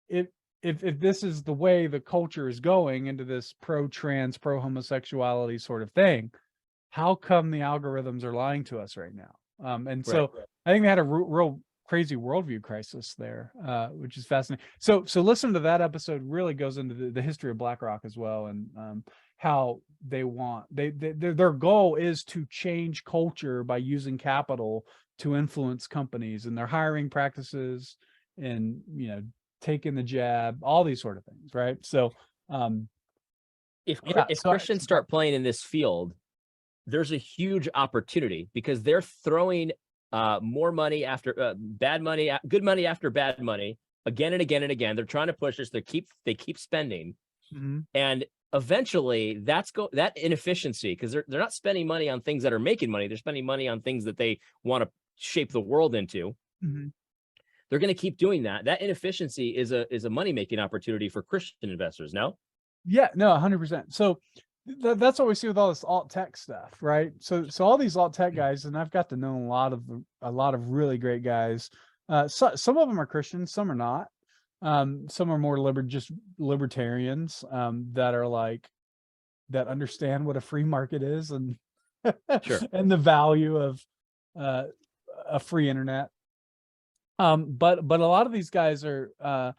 if this is the way the culture is going into this pro-trans, pro-homosexuality sort of thing, how come the algorithms are lying to us right now? So I think they had a real crazy worldview crisis there, which is fascinating. So listen to that episode. Really goes into the history of BlackRock as well, and how their goal is to change culture by using capital to influence companies and their hiring practices, and taking the jab, all these sort of things, right? So if Christians start playing in this field, there's a huge opportunity because they're throwing more money after bad money, good money after bad money, again and again and again. They're trying to push this. They keep spending, and eventually that inefficiency, because they're not spending money on things that are making money. They're spending money on things that they want to shape the world into. They're going to keep doing that. That inefficiency is a money making opportunity for Christian investors. No. Yeah, no, 100%. So that's what we see with all this alt tech stuff, right? So all these alt tech guys, and I've got to know a lot of really great guys. Some of them are Christians, some are not. Some are more just libertarians that are like that understand what a free market is and Sure. and the value of a free internet. But a lot of these guys are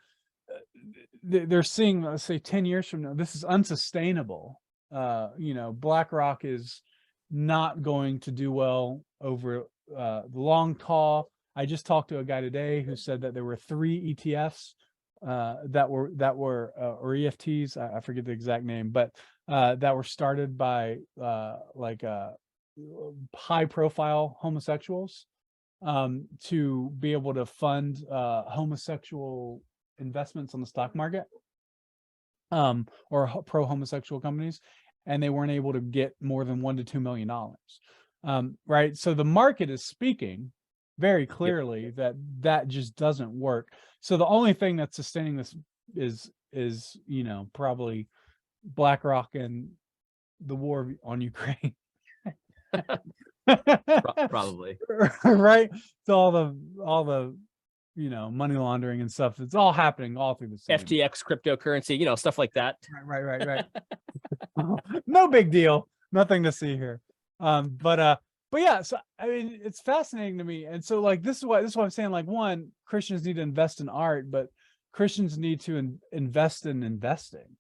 they're seeing, let's say 10 years from now, this is unsustainable. BlackRock is not going to do well over the long haul. I just talked to a guy today who said that there were 3 ETFs that were or EFTs, I forget the exact name, but that were started by high profile homosexuals to be able to fund homosexual investments on the stock market, or pro homosexual companies, and they weren't able to get more than $1 to $2 million. Right. So the market is speaking very clearly that just doesn't work. So the only thing that's sustaining this is probably BlackRock and the war on Ukraine. Probably. Right. So all the money laundering and stuff, it's all happening all through the same FTX cryptocurrency, stuff like that. Right. No big deal, nothing to see here. But yeah, so I mean, it's fascinating to me. And so like this is what I'm saying, like, one, Christians need to invest in art, but Christians need to invest in investing.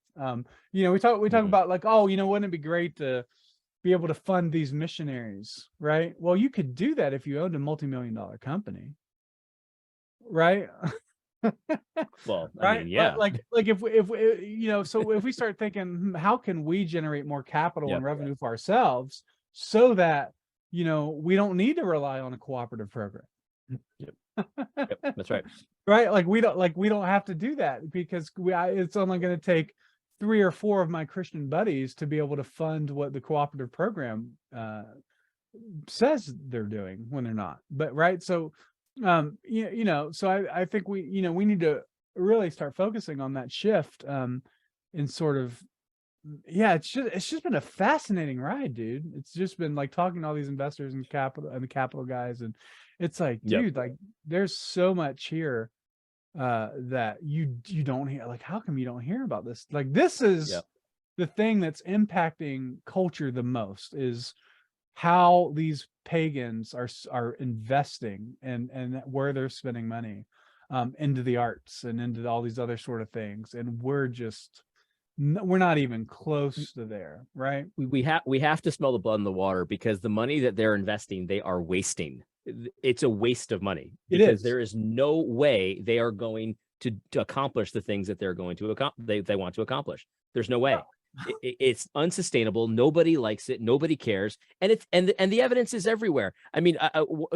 We talk about like, wouldn't it be great to be able to fund these missionaries, right? Well, you could do that if you owned a multi-million-dollar company, right? Well, right? I mean, yeah. Like if so if we start thinking, how can we generate more capital and revenue for ourselves so that we don't need to rely on a cooperative program? That's right. Right? Like we don't have to do that because it's only going to take 3 or 4 of my Christian buddies to be able to fund what the cooperative program says they're doing when they're not. But right, so so I think we need to really start focusing on that shift in sort of, it's just been a fascinating ride, dude. It's just been like talking to all these investors and the capital guys, and it's like, dude, like there's so much here that you don't hear. Like, how come you don't hear about this? Like, this is the thing that's impacting culture the most, is how these pagans are investing and where they're spending money into the arts and into all these other sort of things, and we're not even close to there, right? We have to smell the blood in the water, because the money that they're investing, they are wasting. It's a waste of money, because there is no way they are going to accomplish the things that they're going to they want to accomplish. There's no way. It's unsustainable. Nobody likes it. Nobody cares. And the evidence is everywhere. I mean,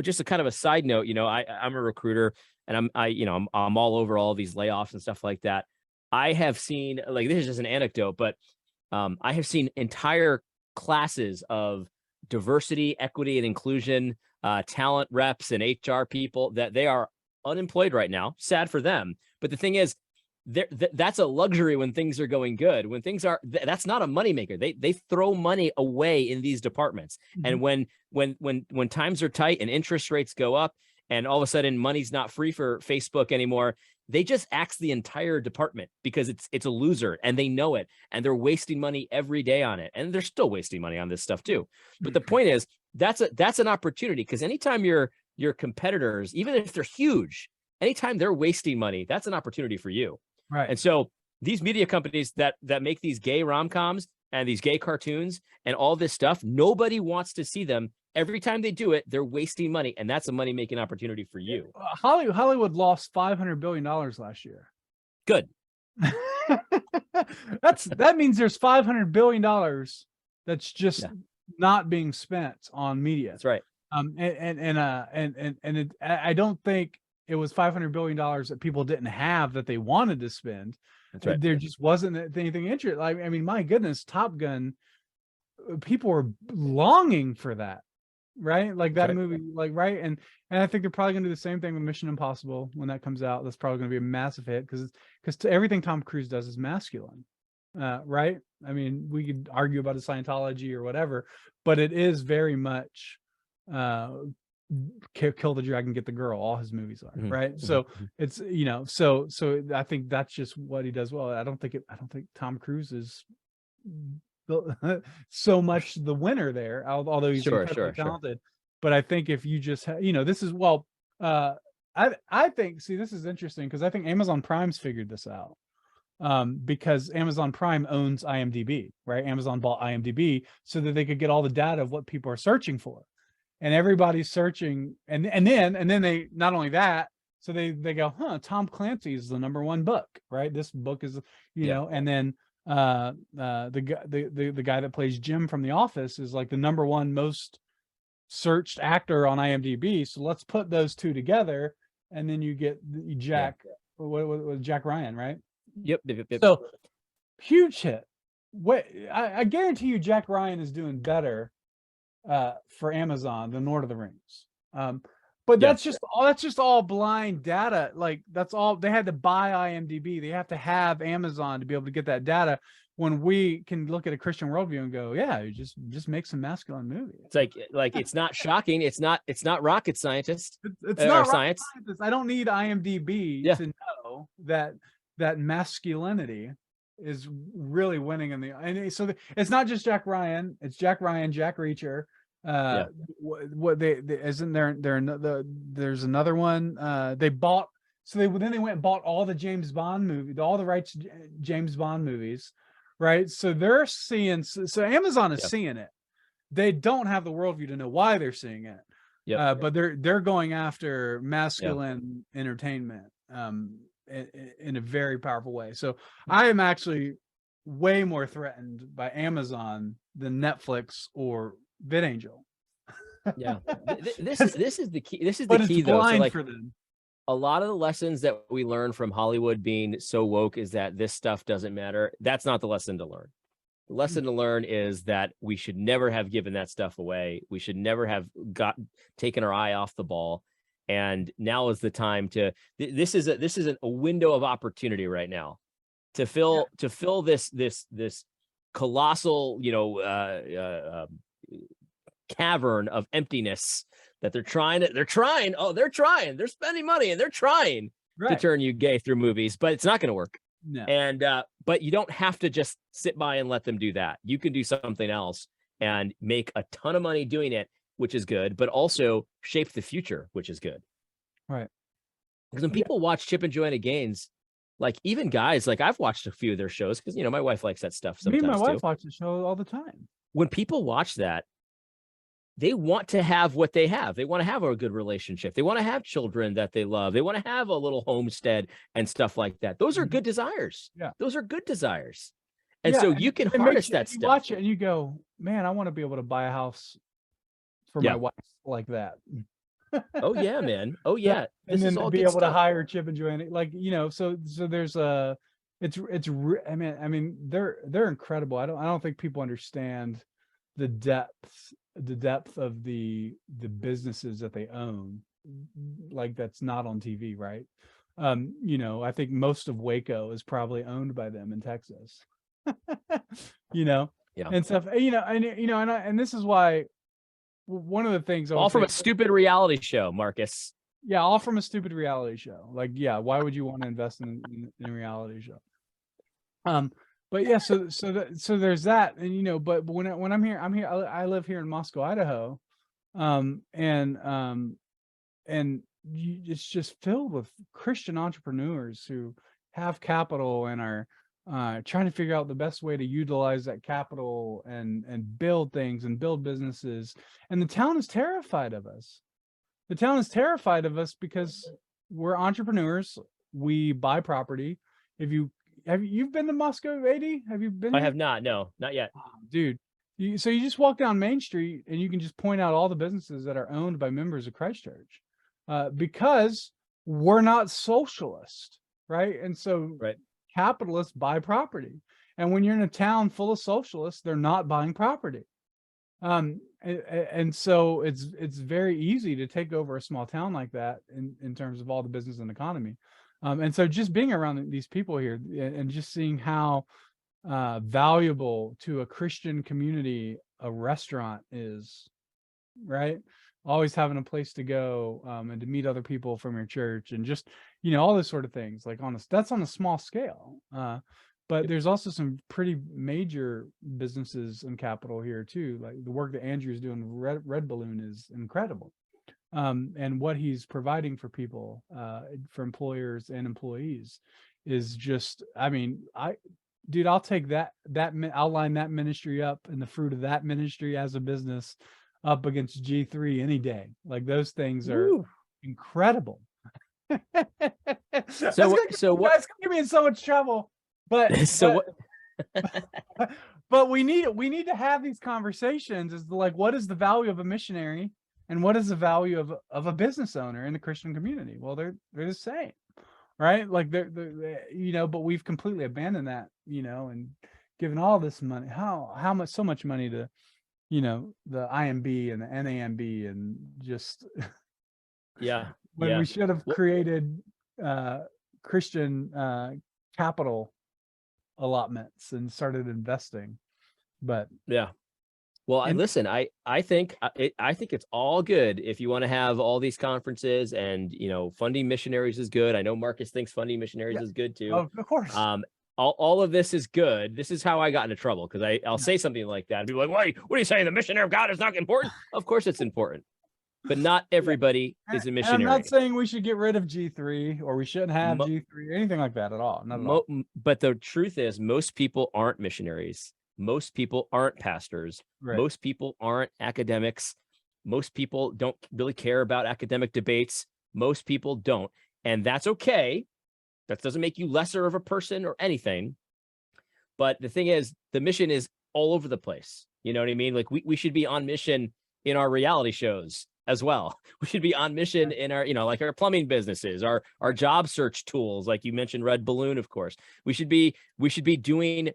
just a kind of a side note, I'm a recruiter, and I'm all over all these layoffs and stuff like that. I have seen, like, this is just an anecdote, but I have seen entire classes of diversity, equity, and inclusion talent reps and HR people that they are unemployed right now. Sad for them. But the thing is, that's a luxury when things are going good. When things are, that's not a moneymaker. They throw money away in these departments. And when times are tight and interest rates go up, and all of a sudden money's not free for Facebook anymore, they just axe the entire department because it's a loser, and they know it, and they're wasting money every day on it, and they're still wasting money on this stuff too. But the point is, that's an opportunity, because anytime your competitors, even if they're huge, anytime they're wasting money, that's an opportunity for you. Right. And so these media companies that make these gay rom-coms and these gay cartoons and all this stuff, nobody wants to see them. Every time they do it, they're wasting money, and that's a money-making opportunity for you. Hollywood lost $500 billion last year. Good. That means there's $500 billion that's just not being spent on media. That's right. I don't think it was $500 billion that people didn't have that they wanted to spend. That's right. There just wasn't anything interesting. I mean, my goodness, Top Gun, people were longing for that, right? Like that movie, like, right? And I think they're probably gonna do the same thing with Mission Impossible when that comes out. That's probably gonna be a massive hit because everything Tom Cruise does is masculine, right? I mean, we could argue about his Scientology or whatever, but it is very much kill the dragon, get the girl. All his movies are, right? So it's, you know, so I think that's just what he does well. I don't think Tom Cruise is so much the winner there, although he's incredibly talented. But I think if you just, you know, this is, well, I think, see, this is interesting because I think Amazon Prime's figured this out. Because Amazon Prime owns IMDb, right? Amazon bought IMDb so that they could get all the data of what people are searching for, and everybody's searching, and then they, not only that, so they go, Tom Clancy is the #1 book, right? This book is, you know, and then the guy that plays Jim from The Office is like the #1 most searched actor on IMDb. So let's put those two together, and then you get Jack, what Jack Ryan, right? Yep. So huge hit. I guarantee you Jack Ryan is doing better for Amazon than Lord of the Rings. But that's just all blind data. Like, that's all, they had to buy IMDb. They have to have Amazon to be able to get that data, when we can look at a Christian worldview and go, yeah, you just make some masculine movie. It's like it's not shocking. It's not rocket scientists. It's not science. I don't need IMDb to know that masculinity is really winning in the, and so it's not just Jack Ryan, it's Jack Ryan, Jack Reacher. What they isn't there? There's another one. They bought, so they went and bought all the James Bond movies, all the rights to James Bond movies, right? So they're seeing, so Amazon is seeing it. They don't have the worldview to know why they're seeing it. But they're going after masculine entertainment in a very powerful way. So I am actually way more threatened by Amazon than Netflix or VidAngel. This is the key. This is the key, though. So, like, for them. A lot of the lessons that we learn from Hollywood being so woke is that this stuff doesn't matter. That's not the lesson to learn. The lesson to learn is that we should never have given that stuff away. We should never have taken our eye off the ball. And now is the time to. This is a window of opportunity right now to fill this colossal, you know, cavern of emptiness that they're trying. They're spending money and they're trying to turn you gay through movies, but it's not going to work. No. And but you don't have to just sit by and let them do that. You can do something else and make a ton of money doing it, which is good, but also shape the future, which is good. Right. Because when people watch Chip and Joanna Gaines, like, even guys, like, I've watched a few of their shows because, you know, my wife likes that stuff sometimes. Me and my wife too. watch the show all the time. When people watch that, they want to have what they have. They want to have a good relationship. They want to have children that they love. They want to have a little homestead and stuff like that. Those are good desires. Yeah. Those are good desires. And so you can harness that stuff. You watch it and you go, man, I want to be able to buy a house for my wife like that. Oh yeah, man. Oh yeah. And then to be able to hire Chip and Joanna, like, you know, so there's a, I mean, they're incredible. I don't think people understand the depth of the businesses that they own, like, that's not on TV, right? You know, I think most of Waco is probably owned by them in Texas. You know, and stuff, you know, and this is why one of the things, all from a stupid reality show, Marcus. Yeah, all from a stupid reality show. Like, yeah, why would you want to invest in a reality show? But yeah, so there's that, and you know, but when I'm here, I live here in Moscow, Idaho, and it's just filled with Christian entrepreneurs who have capital and are trying to figure out the best way to utilize that capital and build things and build businesses. And the town is terrified of us. The town is terrified of us because we're entrepreneurs. We buy property. You've been to Moscow, AD? Have you been? I have not. No, not yet. Dude, So you just walk down Main Street and you can just point out all the businesses that are owned by members of Christ Church, because we're not socialist, right? And so capitalists buy property. And when you're in a town full of socialists, they're not buying property. And so it's very easy to take over a small town like that in terms of all the business and economy. And so just being around these people here and just seeing how valuable to a Christian community a restaurant is, right? Always having a place to go, and to meet other people from your church, and just, all those sort of things, like that's on a small scale. But there's also some pretty major businesses in capital here too. Like the work that Andrew's doing with Red Balloon is incredible. And what he's providing for people, for employers and employees, is just, dude, I'll take I'll line that ministry up and the fruit of that ministry as a business up against G3 any day. Like those things are incredible. So what? That's gonna get me in so much trouble. But but we need to have these conversations as to, like, what is the value of a missionary and what is the value of a business owner in the Christian community? Well, they're the same, right? Like they're but we've completely abandoned that, and given all this money, so much money to, the IMB and the NAMB, and just when we should have created Christian capital allotments and started investing. But listen, I think it's all good if you want to have all these conferences, and funding missionaries is good. I know Marcus thinks funding missionaries is good too. Of course. All of this is good. This is how I got into trouble, because I'll say something like that and people are like, what are you saying? The missionary of God is not important? Of course it's important, but not everybody is a missionary. And I'm not saying we should get rid of G3 or we shouldn't have G3 or anything like that at all. Not at all. But the truth is, most people aren't missionaries. Most people aren't pastors. Right. Most people aren't academics. Most people don't really care about academic debates. Most people don't. And that's okay. That doesn't make you lesser of a person or anything. But the thing is, the mission is all over the place. You know what I mean? Like we should be on mission in our reality shows as well. We should be on mission in our, like our plumbing businesses, our job search tools, like you mentioned, Red Balloon, of course. We should be doing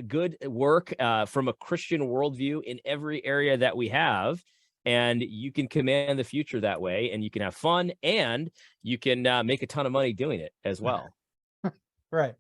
good work from a Christian worldview in every area that we have. And you can command the future that way, and you can have fun, and you can make a ton of money doing it as well. Right.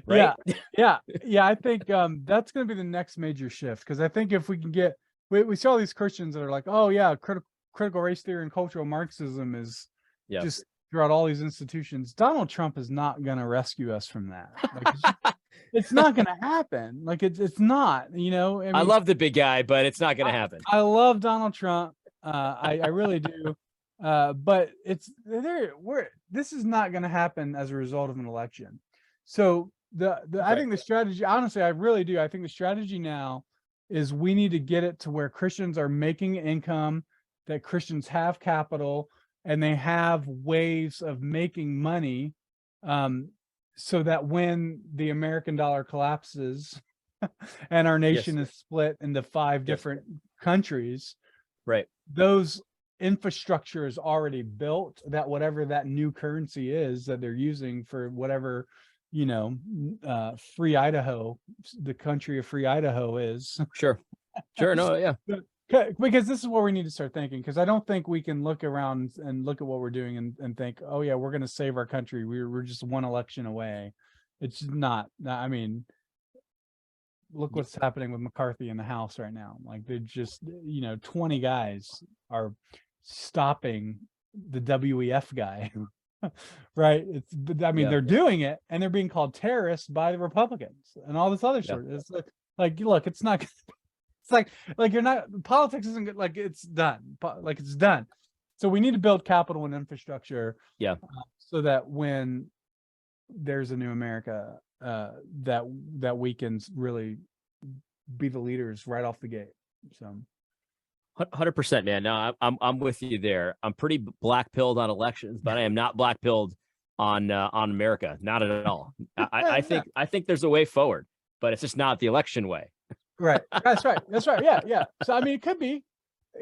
Right. Yeah. I think that's going to be the next major shift, because I think if we can get, we saw these Christians that are like, oh yeah, critical race theory and cultural Marxism is just throughout all these institutions. Donald Trump is not going to rescue us from that. Like, it's not going to happen. Like it's not. I love the big guy, but it's not going to happen. I love Donald Trump. I really do. But this is not going to happen as a result of an election. So I think the strategy, honestly, I really do. I think the strategy now is we need to get it to where Christians are making income, that Christians have capital, and they have ways of making money, so that when the American dollar collapses and our nation is split into 5 different countries, right, those infrastructure is already built, that whatever that new currency is that they're using for whatever, free Idaho, the country of free Idaho is. Sure. No, yeah. Because this is where we need to start thinking, because I don't think we can look around and look at what we're doing and think, oh yeah, we're going to save our country. We're just one election away. It's not. I mean, look what's happening with McCarthy in the House right now. Like they're just, 20 guys are stopping the WEF guy. Right. They're doing it, and they're being called terrorists by the Republicans and all this other sort. It's like, look, it's not. It's like you're not. Politics isn't good. Like it's done. Like it's done. So we need to build capital and infrastructure. So that when there's a new America, that we can really be the leaders right off the gate. So. 100%, man. No, I'm with you there. I'm pretty black-pilled on elections, but I am not black-pilled on America. Not at all. I think there's a way forward, but it's just not the election way. Right. That's right. That's right. Yeah. Yeah. So, I mean, it could be,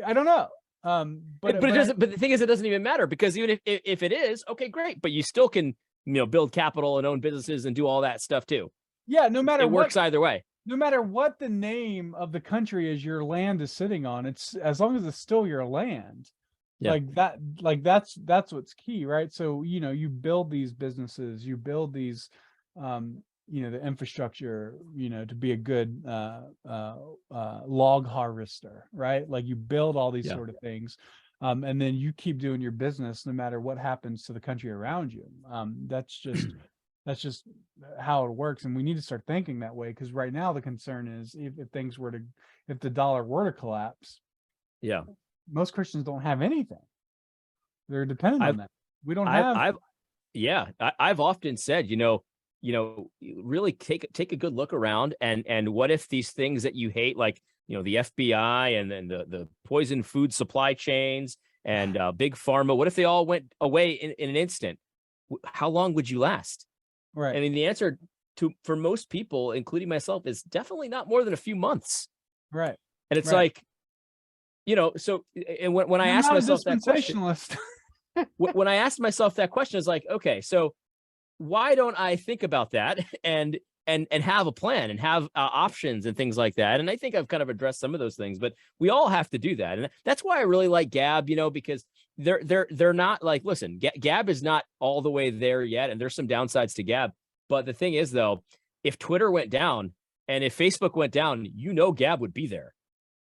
I don't know. But it doesn't, but the thing is, it doesn't even matter, because even if it is, okay, great, but you still can, build capital and own businesses and do all that stuff too. Yeah. No matter It what, works either way. no matter what the name of the country is your land is sitting on, it's, as long as it's still your land. Yeah. Like that, like that's what's key, right? So, you build these businesses, you build these, the infrastructure, to be a good log harvester, right? Like you build all these sort of things, and then you keep doing your business no matter what happens to the country around you. That's just how it works, and we need to start thinking that way, because right now the concern is if the dollar were to collapse, most Christians don't have anything. They're dependent on that. We don't have. I've often said, really take a good look around, and what if these things that you hate, like, the FBI and then the poison food supply chains and big pharma, what if they all went away in an instant? How long would you last? Right. I mean, the answer for most people, including myself, is definitely not more than a few months. Right. And it's like, so, and when I asked myself that question, when I asked myself that question, it's like, okay, so why don't I think about that and have a plan and have options and things like that? And I think I've kind of addressed some of those things, but we all have to do that. And that's why I really like Gab, because they're not like, listen, Gab is not all the way there yet, and there's some downsides to Gab. But the thing is, though, if Twitter went down and if Facebook went down, Gab would be there,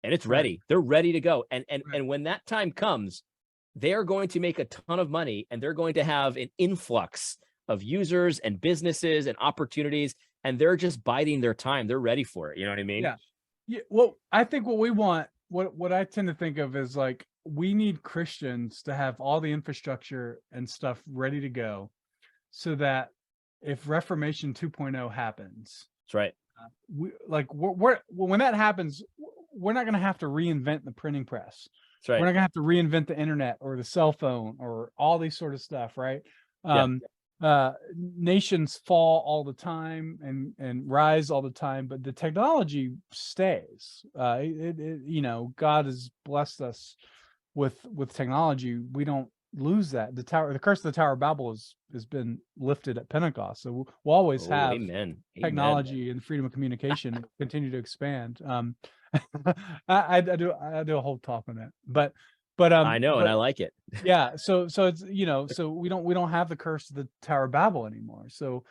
and it's ready. Right. They're ready to go. And when that time comes, they are going to make a ton of money, and they're going to have an influx of users and businesses and opportunities, and they're just biding their time. They're ready for it. You know what I mean? Yeah. Yeah. Well, I think what we want, what I tend to think of is like, we need Christians to have all the infrastructure and stuff ready to go, so that if Reformation 2.0 happens, that's right. When that happens, we're not going to have to reinvent the printing press. That's right. We're not going to have to reinvent the internet or the cell phone or all these sort of stuff, right? Nations fall all the time and rise all the time, but the technology stays. God has blessed us with technology. We don't lose that. The curse of the Tower of Babel has been lifted at Pentecost, so we'll always have technology and freedom of communication continue to expand. I do a whole talk on that, but I know, and I like it. Yeah, so it's so we don't have the curse of the Tower of Babel anymore. So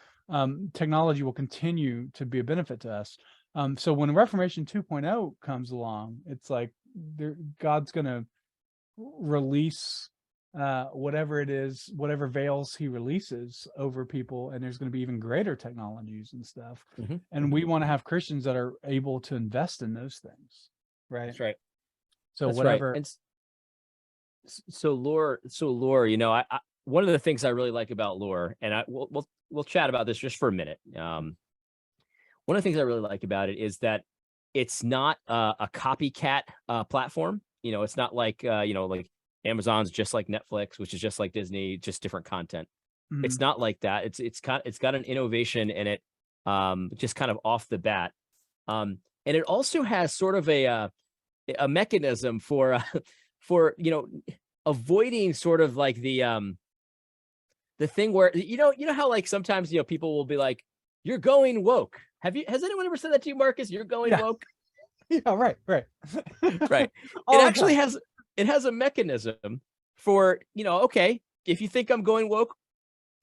technology will continue to be a benefit to us. So when Reformation 2.0 comes along, it's like God's going to release whatever it is, whatever veils he releases over people, and there's going to be even greater technologies and stuff. Mm-hmm. And we want to have Christians that are able to invest in those things, right? That's right. So that's whatever. Right. So Lore, I one of the things I really like about Lore, and we'll chat about this just for a minute. One of the things I really like about it is that it's not a copycat platform. It's not like like Amazon's just like Netflix, which is just like Disney, just different content. Mm-hmm. It's not like that. It's got an innovation in it, just kind of off the bat, and it also has sort of a mechanism for avoiding sort of like the thing where how like sometimes people will be like, you're going woke. Has anyone ever said that to you, Marcus? You're going woke? Yeah, right. Right. It has a mechanism for, okay, if you think I'm going woke,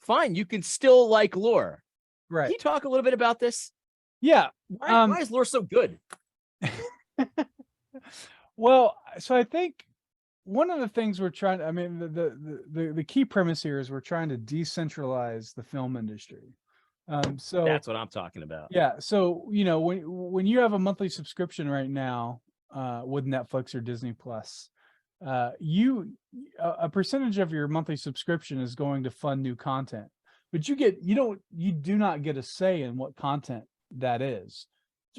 fine, you can still like Lore. Right. Can you talk a little bit about this? Yeah. Why is Lore so good? Well, so I think one of the things we're trying, the key premise here is we're trying to decentralize the film industry. So that's what I'm talking about. Yeah. So, when you have a monthly subscription right now, with Netflix or Disney Plus, a percentage of your monthly subscription is going to fund new content, but you do not get a say in what content that is.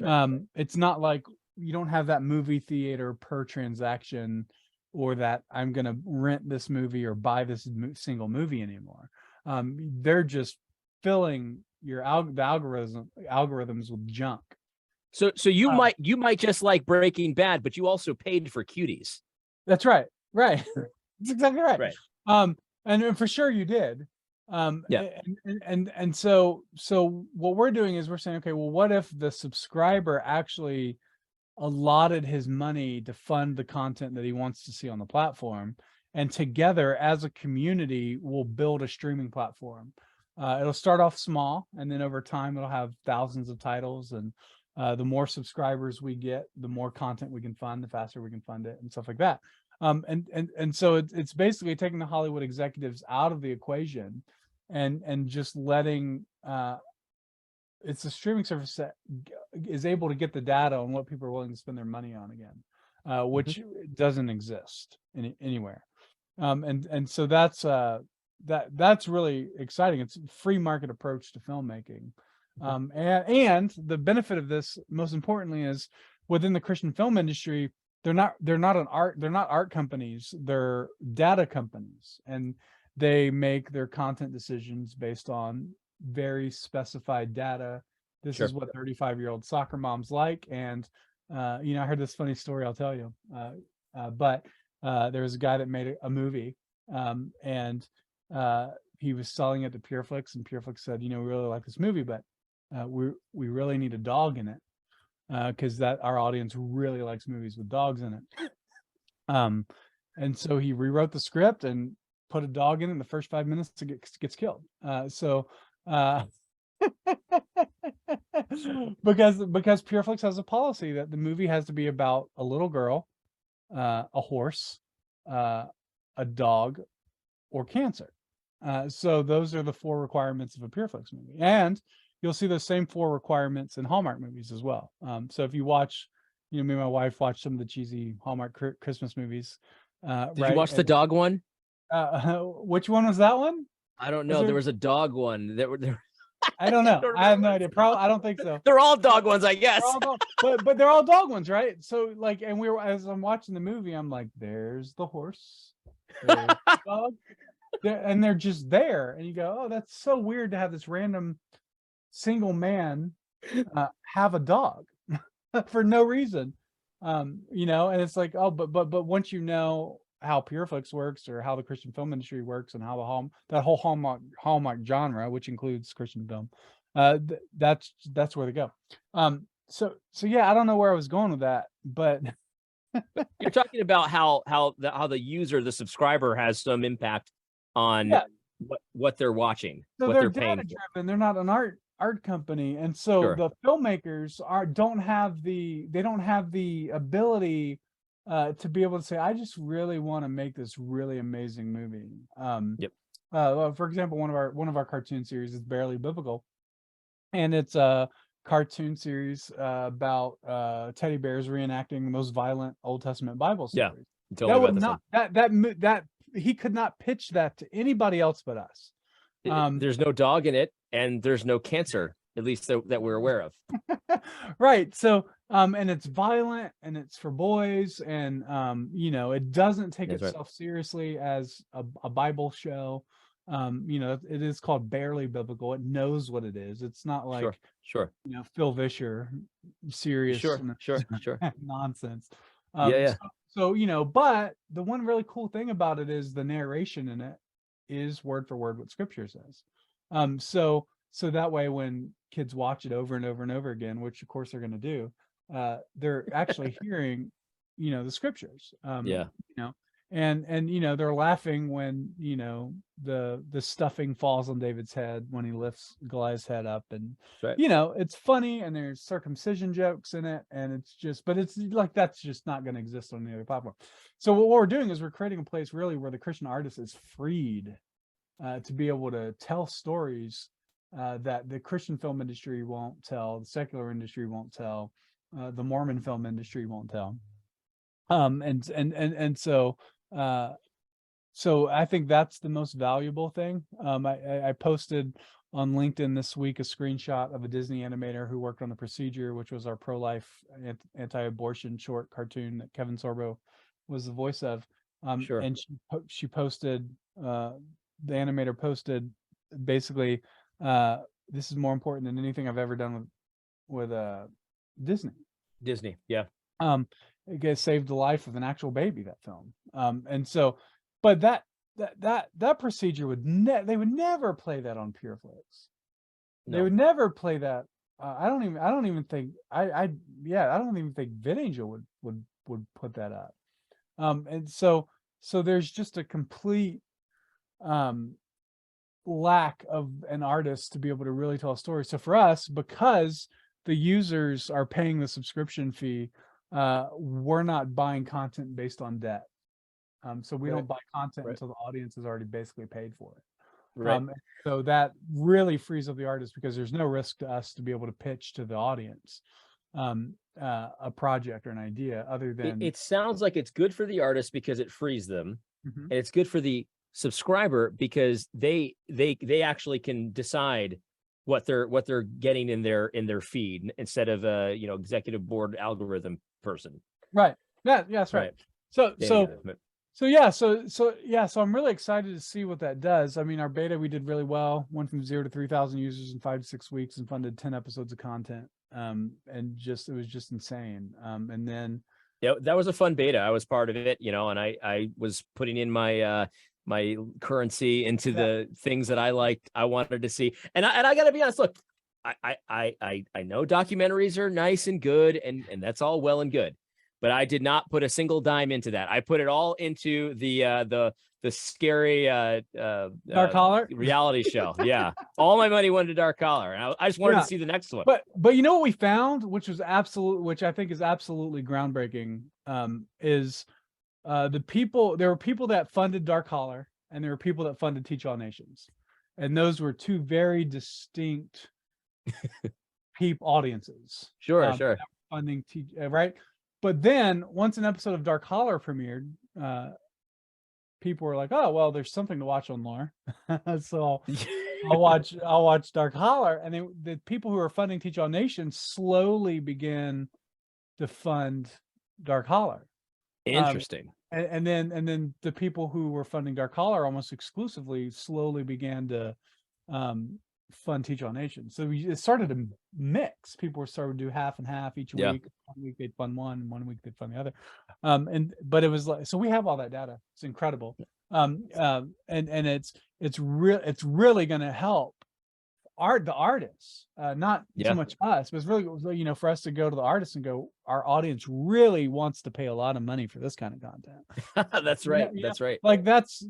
Right. It's not like you don't have that movie theater per transaction, or that I'm going to rent this movie or buy this single movie anymore. They're just filling the algorithms with junk. So you might just like Breaking Bad, but you also paid for Cuties. That's right. Right. That's exactly right. Right. And for sure you did. Yeah. And so what we're doing is we're saying, okay, well, what if the subscriber actually allotted his money to fund the content that he wants to see on the platform, and together as a community we'll build a streaming platform. It'll start off small, and then over time it'll have thousands of titles, and the more subscribers we get, the more content we can fund, the faster we can fund it, and stuff like that. And so it's basically taking the Hollywood executives out of the equation, and just letting it's a streaming service that is able to get the data on what people are willing to spend their money on again, which doesn't exist anywhere. And so that's really exciting. It's a free market approach to filmmaking. And the benefit of this, most importantly, is within the Christian film industry, they're not art companies, they're data companies, and they make their content decisions based on very specified data. This is what 35-year-old soccer moms like. And I heard this funny story, I'll tell you. But there was a guy that made a movie, and he was selling it to PureFlix, and PureFlix said, we really like this movie, but we really need a dog in it, because our audience really likes movies with dogs in it. And so he rewrote the script and put a dog in it. In the first 5 minutes, it gets killed. Because PureFlix has a policy that the movie has to be about a little girl, a horse, a dog, or cancer. So those are the 4 requirements of a PureFlix movie, and you'll see those same 4 requirements in Hallmark movies as well. So if you watch, me and my wife watch some of the cheesy Hallmark Christmas movies. Did you watch the dog one? Which one was that one? I don't know. There was a dog one. I don't know. I have no idea. Probably, I don't think so. They're all dog ones, I guess. But they're all dog ones, right? So and as I'm watching the movie, I'm like, there's the horse, there's the dog, and they're just there, and you go, oh, that's so weird to have this random single man have a dog for no reason, and it's like, oh, but once you know how PureFlix works, or how the Christian film industry works, and how that whole Hallmark genre, which includes Christian film, that's where to go. So yeah, I don't know where I was going with that, but you're talking about how the user, the subscriber, has some impact on what they're watching, so what they're paying for. Driven. They're not an art company, and so the filmmakers don't have the ability to be able to say, I just really want to make this really amazing movie. For example, one of our cartoon series is Barely Biblical, and it's a cartoon series about teddy bears reenacting the most violent Old Testament Bible stories. That would not that he could not pitch that to anybody else but us. There's no dog in it, and there's no cancer, at least that we're aware of. Right. So and it's violent, and it's for boys, and it doesn't take itself seriously as a Bible show. It is called Barely Biblical. It knows what it is. It's not like Phil Vischer serious nonsense. But the one really cool thing about it is the narration in it is word for word what Scripture says. So that way, when kids watch it over and over and over again, which of course they're going to do, they're actually hearing, the Scriptures. And they're laughing when the stuffing falls on David's head when he lifts Goliath's head up, and it's funny, and there's circumcision jokes in it, and it's like that's just not going to exist on the other platform. So what we're doing is we're creating a place really where the Christian artist is freed to be able to tell stories that the Christian film industry won't tell, the secular industry won't tell, the Mormon film industry won't tell. So I think that's the most valuable thing. I posted on LinkedIn this week a screenshot of a Disney animator who worked on The Procedure, which was our pro-life anti-abortion short cartoon that Kevin Sorbo was the voice of. And she posted, the animator posted basically, this is more important than anything I've ever done with Disney. Yeah. It saved the life of an actual baby, that film. And so, but that procedure they would never play that on PureFlix. They would never play that. I don't even think I don't even think VidAngel would put that up. And so there's just a complete lack of an artist to be able to really tell a story. So for us, because the users are paying the subscription fee, we're not buying content based on debt. So we don't buy content until the audience has already basically paid for it. So that really frees up the artist, because there's no risk to us to be able to pitch to the audience a project or an idea, other than it sounds like it's good for the artist because it frees them, and it's good for the subscriber because they actually can decide what they're getting in their feed, instead of a executive board algorithm person. Right. Yeah, that's right. So I'm really excited to see what that does. I mean, our beta, we did really well, went from 0 to 3,000 users in 5 to 6 weeks and funded 10 episodes of content. And it was just insane. And then that was a fun beta. I was part of it, and I was putting in my my currency into the things that I wanted to see. And I gotta be honest, look, I know documentaries are nice and good, and that's all well and good, but I did not put a single dime into that. I put it all into the scary Dark Collar reality show. Yeah, all my money went to Dark Collar, and I just wanted to see the next one. But you know what we found, which I think is absolutely groundbreaking, is there were people that funded Dark Collar, and there were people that funded Teach All Nations, and those were two very distinct audiences. Sure. Funding right. But then once an episode of Dark Collar premiered, people were like, "Oh, well, there's something to watch on Lore." So I'll watch Dark Collar, and the people who are funding Teach All Nations slowly began to fund Dark Collar. Interesting. And then the people who were funding Dark Collar almost exclusively slowly began to fund Teach All Nations. So it started to mix. People were starting to do half and half each week. 1 week they'd fund one, and 1 week they'd fund the other. But it was like, so we have all that data. It's incredible. And it's really going to help the artists, not so much us, but it's really, for us to go to the artists and go, our audience really wants to pay a lot of money for this kind of content. That's right. That's right. That's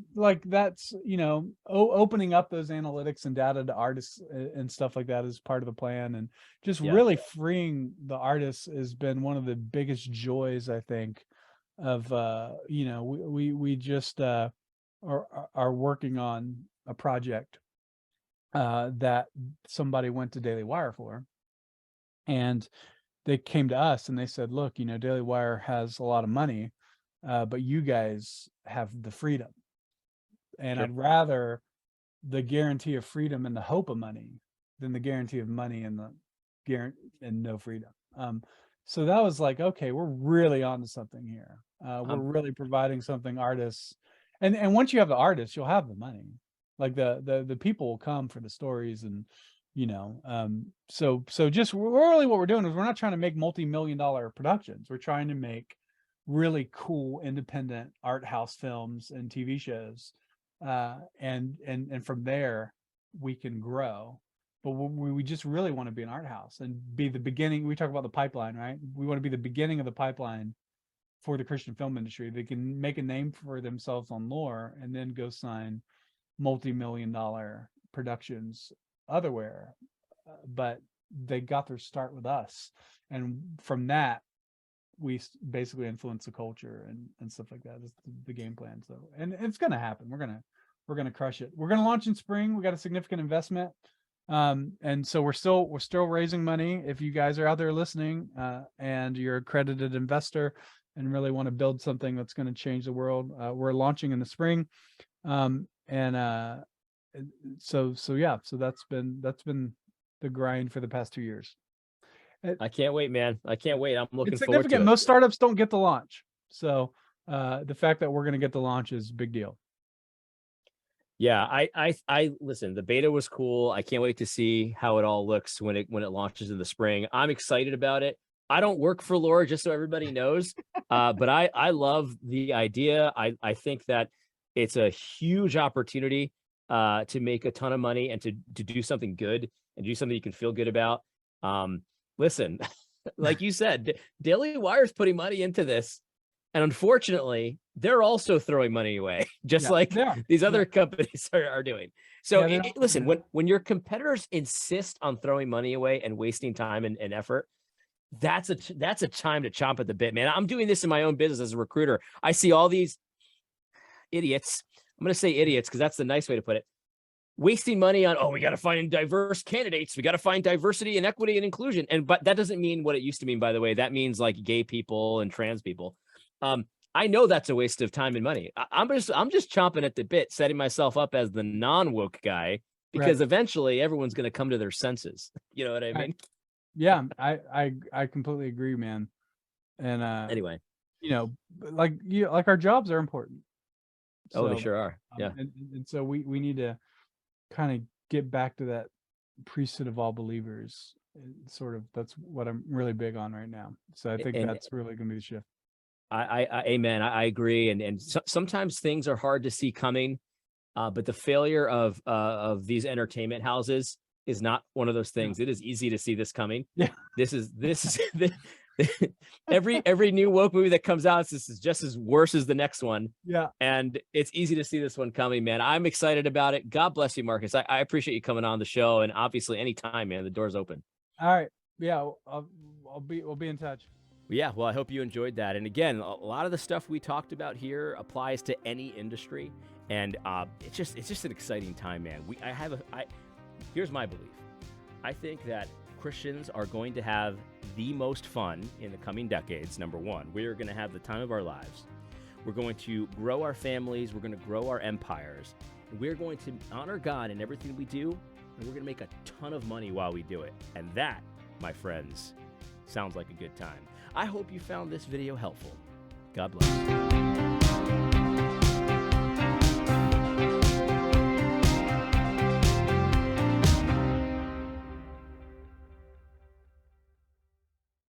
opening up those analytics and data to artists and stuff like that is part of the plan, and just really freeing the artists has been one of the biggest joys, I think, of we just are working on a project that somebody went to Daily Wire for, and they came to us and they said, "Look, Daily Wire has a lot of money, but you guys have the freedom, and I'd rather the guarantee of freedom and the hope of money than the guarantee of money and and no freedom." So that was like, okay, we're really onto something here. We're really providing something artists, and once you have the artists, you'll have the money. Like the people will come for the stories, and so just really what we're doing is we're not trying to make multi-million-dollar productions. We're trying to make really cool independent art house films and TV shows, and from there we can grow. But we just really want to be an art house and be the beginning. We talk about the pipeline, right? We want to be the beginning of the pipeline for the Christian film industry. They can make a name for themselves on Lore and then go sign multi-million-dollar productions otherwhere, but they got their start with us, and from that we basically influence the culture and stuff like that is the game plan. So, and it's gonna happen. We're gonna crush it. We're gonna launch in spring. We got a significant investment, and so we're still raising money. If you guys are out there listening, and you're an accredited investor and really want to build something that's going to change the world, we're launching in the spring. So that's been the grind for the past 2 years. I can't wait, man. I can't wait. I'm looking forward to it. Most startups don't get the launch. So the fact that we're going to get the launch is a big deal. Yeah, I listen, the beta was cool. I can't wait to see how it all looks when it launches in the spring. I'm excited about it. I don't work for Laura, just so everybody knows. But I love the idea. I think that it's a huge opportunity to make a ton of money and to do something good and do something you can feel good about. Listen, like you said, Daily Wire's putting money into this. And unfortunately, they're also throwing money away, just like these other companies are doing. So listen, when your competitors insist on throwing money away and wasting time and effort, that's a time to chomp at the bit, man. I'm doing this in my own business as a recruiter. I see all these idiots. I'm going to say idiots because that's the nice way to put it. Wasting money on, we got to find diverse candidates. We got to find diversity and equity and inclusion. But that doesn't mean what it used to mean, by the way. That means like gay people and trans people. I know that's a waste of time and money. I'm just chomping at the bit, setting myself up as the non-woke guy, because eventually everyone's going to come to their senses. You know what I mean? Yeah, I completely agree, man. And anyway, like our jobs are important. So, they sure are. Yeah. And so we need to kind of get back to that priesthood of all believers. Sort of, that's what I'm really big on right now. So I think that's really going to be the shift. Amen. I agree. And sometimes things are hard to see coming, but the failure of these entertainment houses is not one of those things. It is easy to see this coming. Yeah. This is every new woke movie that comes out, this is just as worse as the next one. Yeah. And it's easy to see this one coming, man. I'm excited about it. God bless you, Marcus. I appreciate you coming on the show, and obviously anytime, man, the door's open. All right. Yeah. We'll be in touch. Yeah, well, I hope you enjoyed that. And again, a lot of the stuff we talked about here applies to any industry, and it's just an exciting time, man. Here's my belief. I think that Christians are going to have the most fun in the coming decades. Number one, we are going to have the time of our lives. We're going to grow our families. We're going to grow our empires. And we're going to honor God in everything we do, and we're going to make a ton of money while we do it. And that, my friends, sounds like a good time. I hope you found this video helpful. God bless.